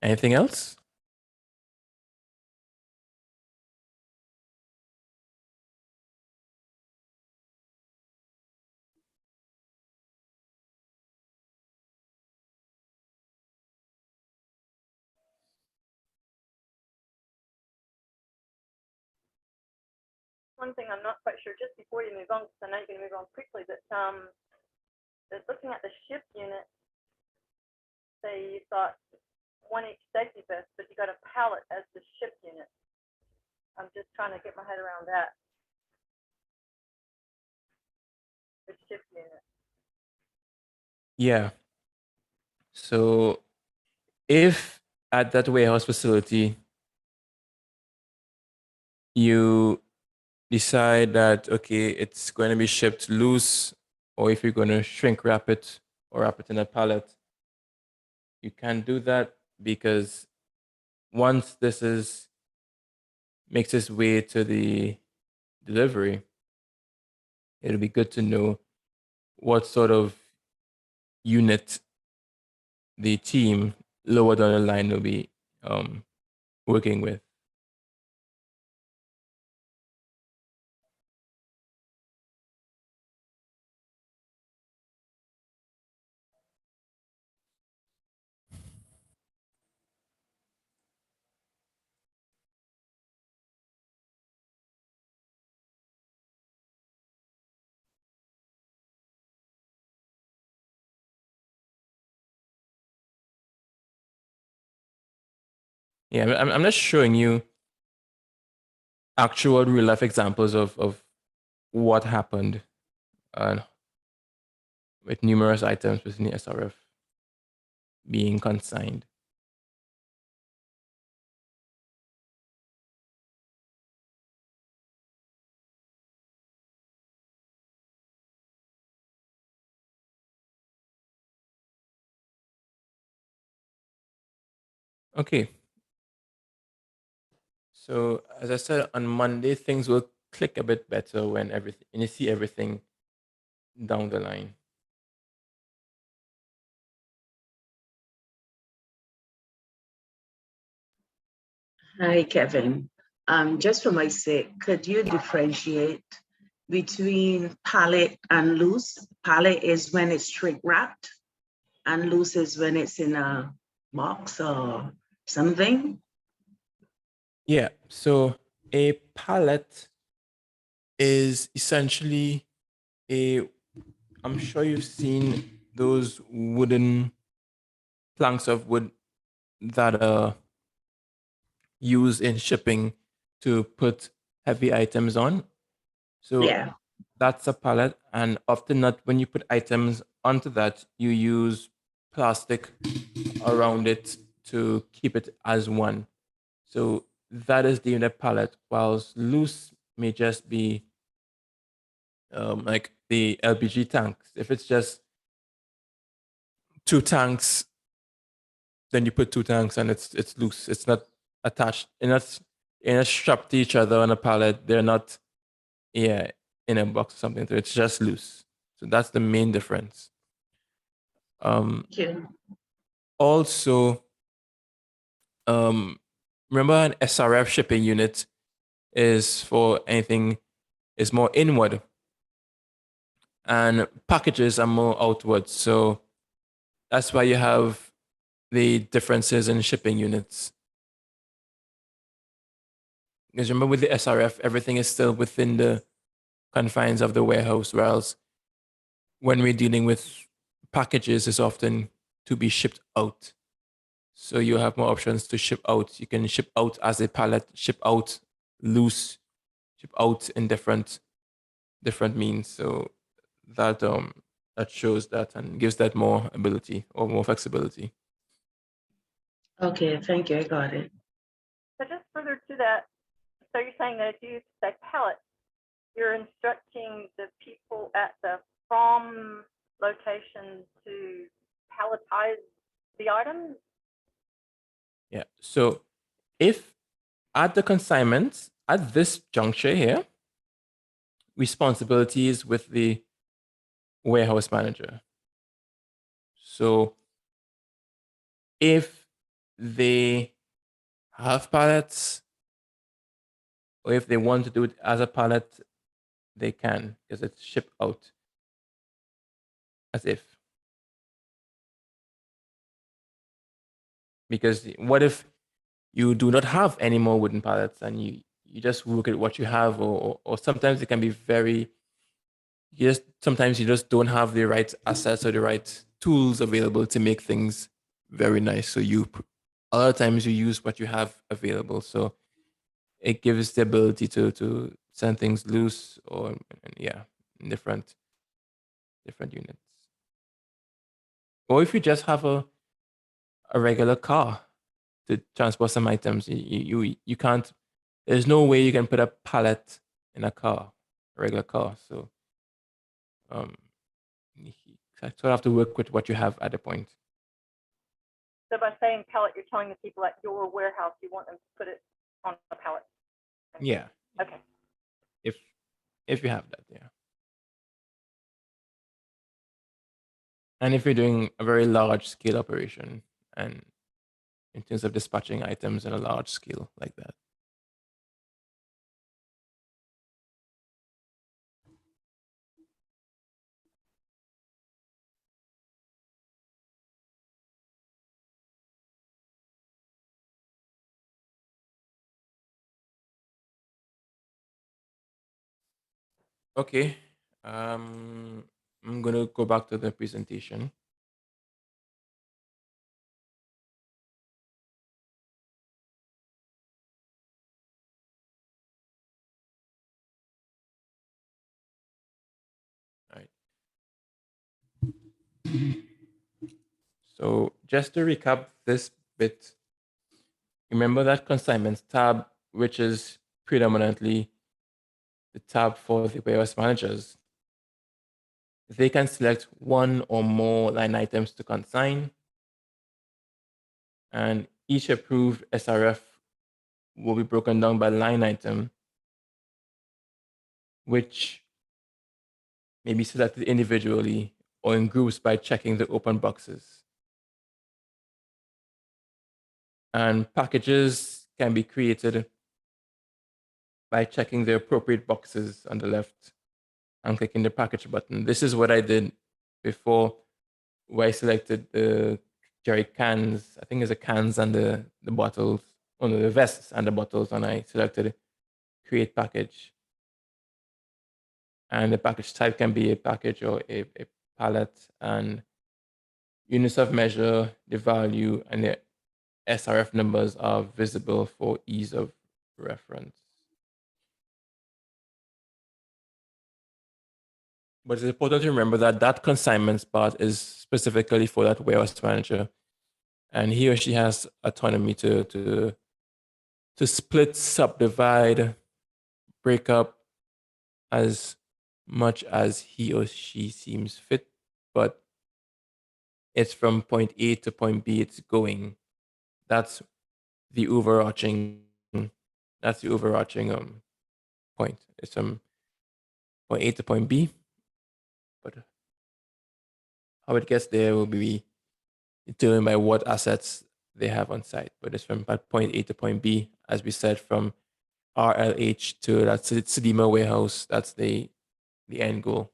Anything else? One thing I'm not quite sure, just before you move on, because I know you're gonna move on quickly, but looking at the ship unit, say you thought one each safety vest, but you got a pallet as the ship unit. I'm just trying to get my head around that. The ship unit. Yeah. So if at that warehouse facility you decide that, okay, it's going to be shipped loose, or if you're going to shrink wrap it or wrap it in a pallet, you can't do that, because once this makes its way to the delivery, it'll be good to know what sort of unit the team lower down the line will be working with. Yeah, I'm not showing you actual real life examples of what happened with numerous items within the SRF being consigned. Okay. So as I said, on Monday, things will click a bit better when you see everything down the line. Hi, Kevin. Just for my sake, could you differentiate between pallet and loose? Pallet is when it's shrink wrapped, and loose is when it's in a box or something. Yeah. So a pallet is essentially I'm sure you've seen those wooden planks of wood that are used in shipping to put heavy items on. So Yeah. that's a pallet, and often not when you put items onto that, you use plastic around it to keep it as one. So that is deemed a pallet, whilst loose may just be like the LPG tanks. If it's just two tanks, then you put two tanks and it's loose. It's not attached. And it's strapped to each other on a pallet. They're not, yeah, in a box or something. So it's just loose. So that's the main difference. Yeah. Also, remember an SRF shipping unit is for anything is more inward, and packages are more outward. So that's why you have the differences in shipping units. Because remember, with the SRF, everything is still within the confines of the warehouse, whereas when we're dealing with packages, it's often to be shipped out. So you have more options to ship out. You can ship out as a pallet, ship out loose, ship out in different means. So that shows that and gives that more ability or more flexibility. Okay, thank you. I got it. So just further to that, so you're saying that if you say pallet, you're instructing the people at the from location to palletize the items? Yeah. So if at the consignment, at this juncture here, responsibilities with the warehouse manager. So if they have pallets, or if they want to do it as a pallet, they can, because it's shipped out as if. Because what if you do not have any more wooden pallets and you just work at what you have, or sometimes it can be very, sometimes you just don't have the right assets or the right tools available to make things very nice. So a lot of times you use what you have available. So it gives the ability to send things loose, or yeah, in different units. Or if you just have a regular car to transport some items, you can't, there's no way you can put a pallet in a car, a regular car. So you sort of have to work with what you have at the point. So by saying pallet, you're telling the people at your warehouse you want them to put it on a pallet. Yeah, Okay. if you have that, yeah. And if you're doing a very large scale operation, and in terms of dispatching items on a large scale like that. Okay, I'm gonna go back to the presentation. All right. So just to recap this bit, remember that Consignments tab, which is predominantly the tab for the warehouse managers. They can select one or more line items to consign, and each approved SRF will be broken down by line item, which may be selected individually or in groups by checking the open boxes. And packages can be created by checking the appropriate boxes on the left and clicking the package button. This is what I did before, where I selected the jerry cans. I think it's the cans and the bottles, or no, the vests and the bottles, and I selected create package. And the package type can be a package or a pallet, and units of measure, the value, and the SRF numbers are visible for ease of reference. But it's important to remember that that consignments part is specifically for that warehouse manager, and he or she has autonomy to split, subdivide, break up as much as he or she seems fit. But it's from point A to point B. It's going. That's the overarching. That's the overarching point. It's from point A to point B, but how it gets there will be determined by what assets they have on site. But it's from point A to point B, as we said, from RLH to that's CDEMA warehouse. That's the end goal.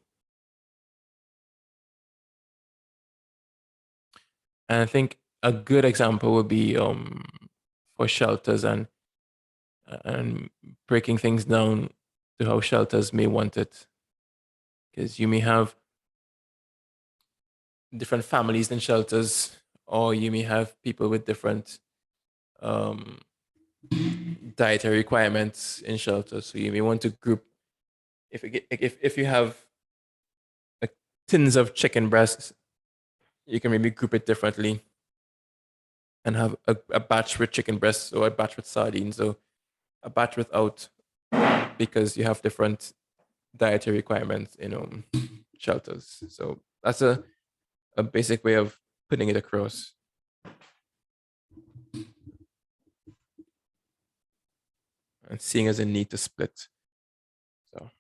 And I think a good example would be for shelters and breaking things down to how shelters may want it, because you may have different families in shelters, or you may have people with different dietary requirements in shelters. So you may want to group, if you have like tins of chicken breasts, you can maybe group it differently and have a batch with chicken breasts, or a batch with sardines, or a batch without, because you have different dietary requirements in shelters. So that's a basic way of putting it across. And seeing as a need to split. So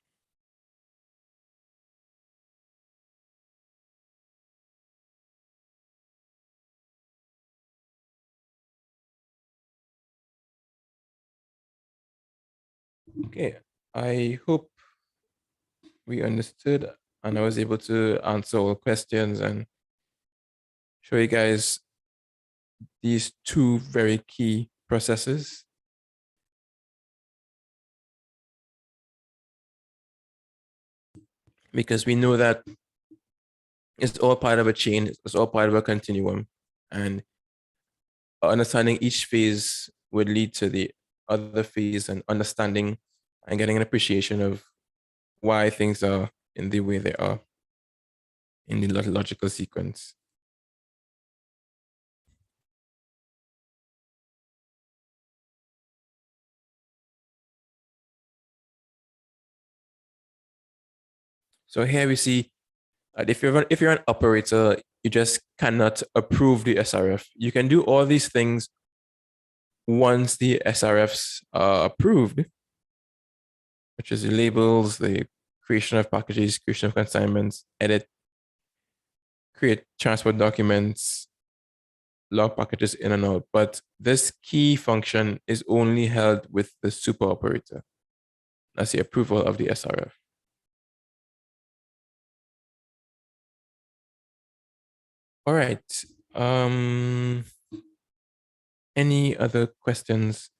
Okay, I hope we understood and I was able to answer all questions and show you guys these two very key processes. Because we know that it's all part of a chain, it's all part of a continuum. And understanding each phase would lead to the other phase, and understanding and getting an appreciation of why things are in the way they are in the logical sequence. So here we see that if you're an operator, you just cannot approve the SRF. You can do all these things once the SRFs are approved, which is the labels, the creation of packages, creation of consignments, edit, create transport documents, log packages in and out. But this key function is only held with the super operator. That's the approval of the SRF. All right. Any other questions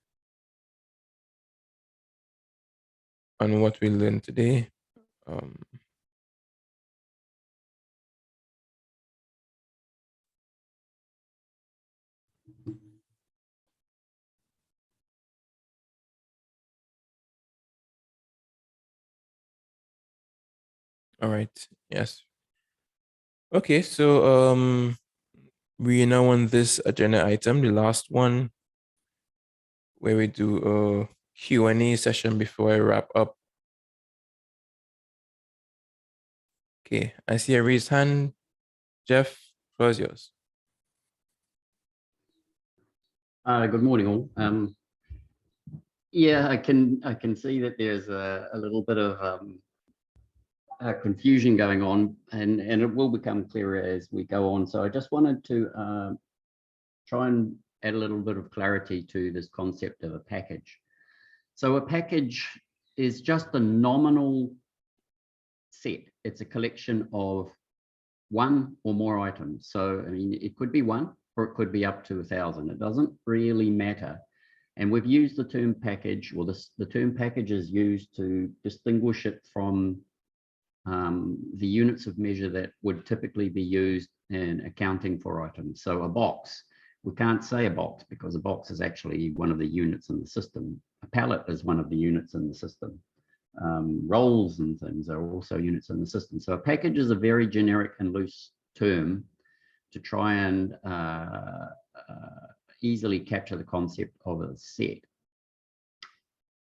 on what we learned today? All right. Yes. Okay. So we are now on this agenda item, the last one, where we do a Q&A session before I wrap up. Okay. I see a raised hand. Jeff, floor is yours. Good morning, all. Yeah, I can see that there's a little bit of confusion going on, and it will become clearer as we go on. So I just wanted to try and add a little bit of clarity to this concept of a package. So a package is just a nominal set. It's a collection of one or more items. So I mean, it could be one, or it could be up to 1,000. It doesn't really matter. And we've used the term package, or the term package is used to distinguish it from the units of measure that would typically be used in accounting for items. So a box, we can't say a box because a box is actually one of the units in the system. A pallet is one of the units in the system. Rolls and things are also units in the system. So a package is a very generic and loose term to try and easily capture the concept of a set.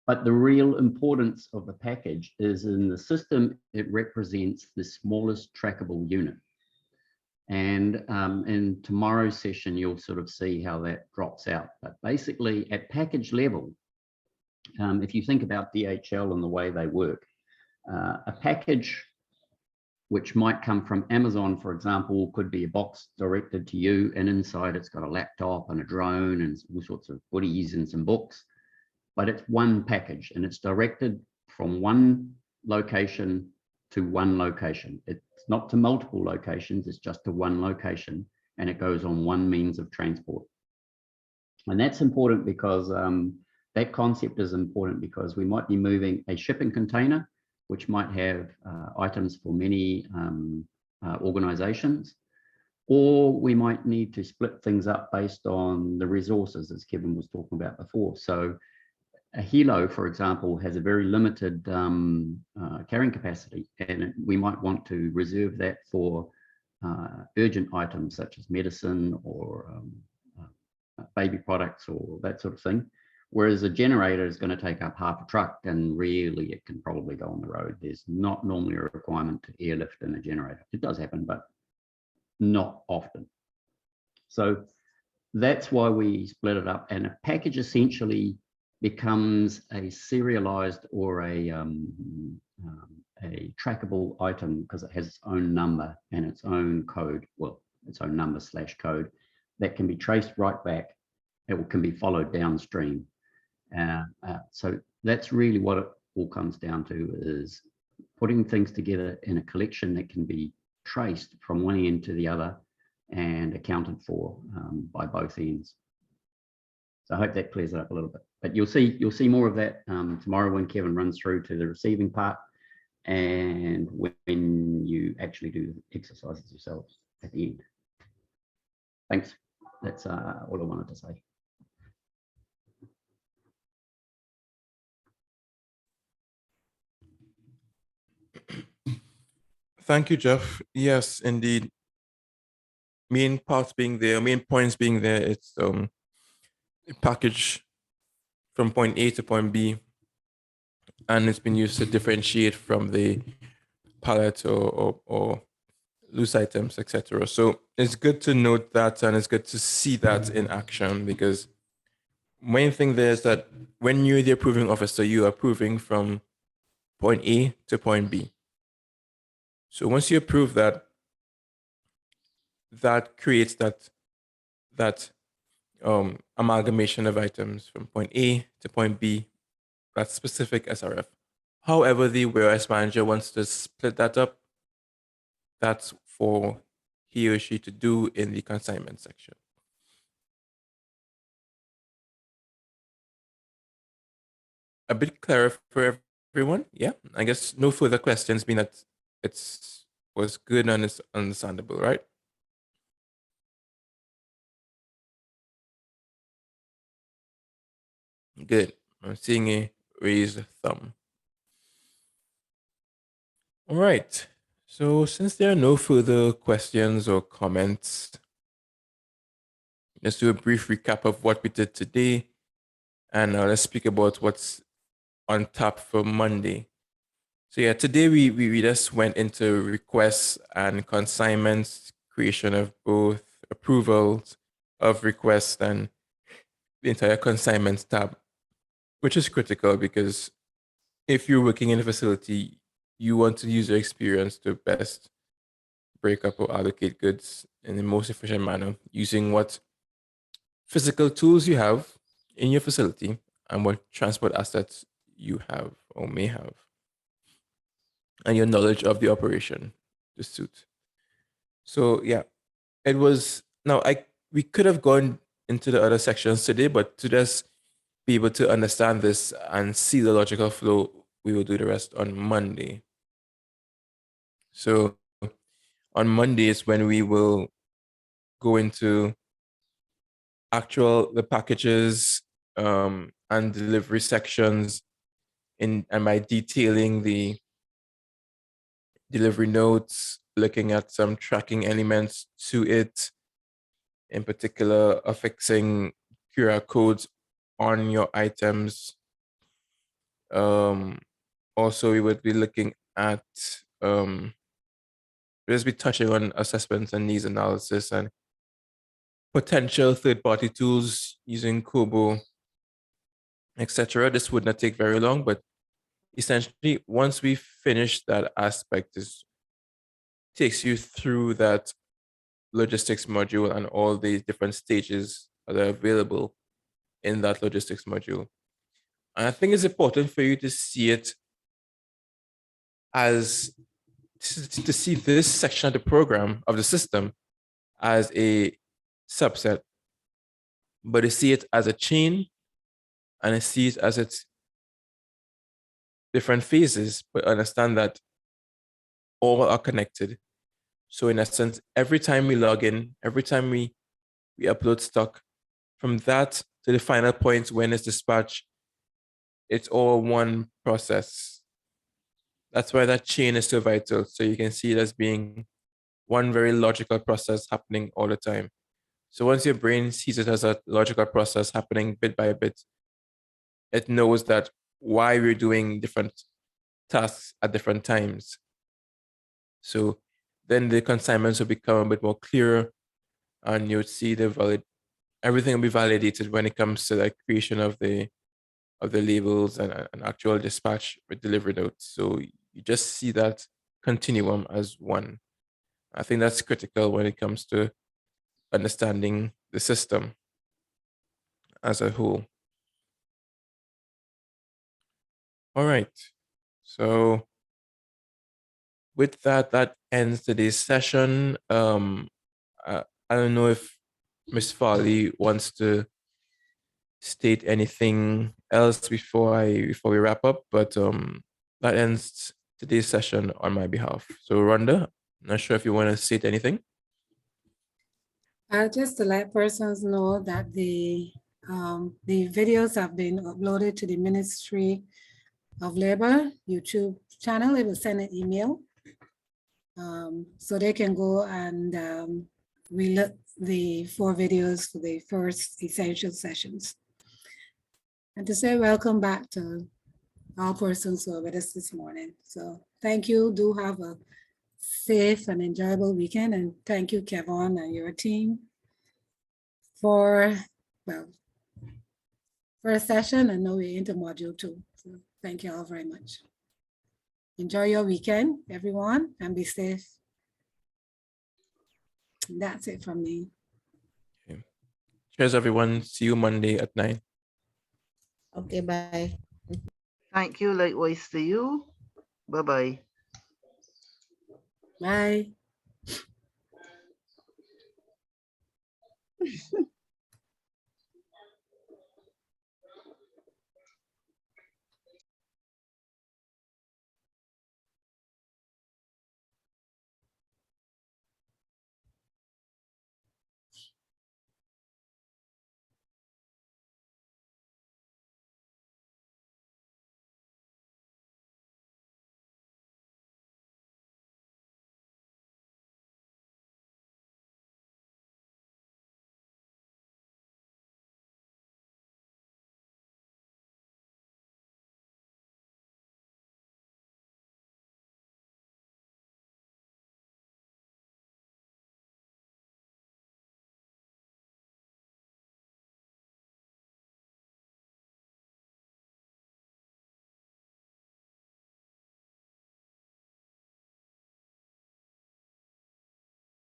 But the real importance of the package is in the system, it represents the smallest trackable unit. And in tomorrow's session, you'll sort of see how that drops out. But basically at package level, if you think about DHL and the way they work, a package which might come from Amazon, for example, could be a box directed to you, and inside it's got a laptop and a drone and all sorts of goodies and some books. But it's one package and it's directed from one location to one location. It's not to multiple locations, it's just to one location, and it goes on one means of transport. And that's important because that concept is important because we might be moving a shipping container, which might have items for many organizations, or we might need to split things up based on the resources, as Kevin was talking about before. So a helo, for example, has a very limited carrying capacity, and we might want to reserve that for urgent items such as medicine or baby products or that sort of thing. Whereas a generator is going to take up half a truck, and really it can probably go on the road. There's not normally a requirement to airlift in a generator. It does happen, but not often. So that's why we split it up, and a package essentially becomes a serialized or a trackable item because it has its own number and its own code, well, its own number / code that can be traced right back. It can be followed downstream. So that's really what it all comes down to, is putting things together in a collection that can be traced from one end to the other and accounted for by both ends. So I hope that clears it up a little bit. But you'll see more of that tomorrow when Kevin runs through to the receiving part, and when you actually do the exercises yourselves at the end. Thanks. That's all I wanted to say. Thank you, Jeff. Yes, indeed. Main points being there, it's a package from point A to point B, and it's been used to differentiate from the pallet or loose items, etc. So it's good to note that, and it's good to see that in action, because main thing there is that when you're the approving officer, you are approving from point A to point B. So once you approve that, that creates that amalgamation of items from point A to point B, that specific SRF. However, the warehouse manager wants to split that up, that's for he or she to do in the consignment section. A bit clearer for everyone? Yeah, I guess no further questions, being that it's was good and it's understandable, right? Good. I'm seeing a raised thumb. All right. So since there are no further questions or comments, let's do a brief recap of what we did today, and let's speak about what's on tap for Monday. So yeah, today we just went into requests and consignments, creation of both approvals of requests and the entire consignments tab, which is critical because if you're working in a facility, you want the user experience to best break up or allocate goods in the most efficient manner using what physical tools you have in your facility and what transport assets you have or may have, and your knowledge of the operation to suit. So yeah, it was we could have gone into the other sections today, but to just be able to understand this and see the logical flow, we will do the rest on Monday. So on Monday is when we will go into the packages and delivery sections and by detailing the delivery notes, looking at some tracking elements to it, in particular affixing QR codes on your items. Also, we would be looking at just be touching on assessments and needs analysis and potential third-party tools using Kobo, etc. This would not take very long, but essentially, once we finish that aspect, this takes you through that logistics module and all the different stages that are available in that logistics module. And I think it's important for you to see it as to see this section of the program of the system as a subset, but to see it as a chain and to see it as its different phases, but understand that all are connected. So in essence, every time we log in, every time we upload stock, from that to the final point when it's dispatched, it's all one process. That's why that chain is so vital. So you can see it as being one very logical process happening all the time. So once your brain sees it as a logical process happening bit by bit, it knows that why we're doing different tasks at different times. So then the consignments will become a bit more clearer, and you'll see everything will be validated when it comes to the creation of the labels and an actual dispatch with delivery notes. So you just see that continuum as one. I think that's critical when it comes to understanding the system as a whole. All right. So with that, that ends today's session. I don't know if Ms. Farley wants to state anything else before we wrap up, but that ends today's session on my behalf. So Rhonda, not sure if you want to state anything. Just to let persons know that the videos have been uploaded to the Ministry of Labor YouTube channel. It will send an email. So they can go and relook the 4 videos for the first essential sessions. And to say welcome back to all persons who are with us this morning. So thank you. Do have a safe and enjoyable weekend. And thank you, Kevon, and your team for, well, first session, and now we're into module 2. So thank you all very much. Enjoy your weekend, everyone, and be safe. That's it from me. Okay. Cheers, everyone. See you Monday at 9. Okay, bye. Thank you. Likewise to you. Bye-bye. Bye.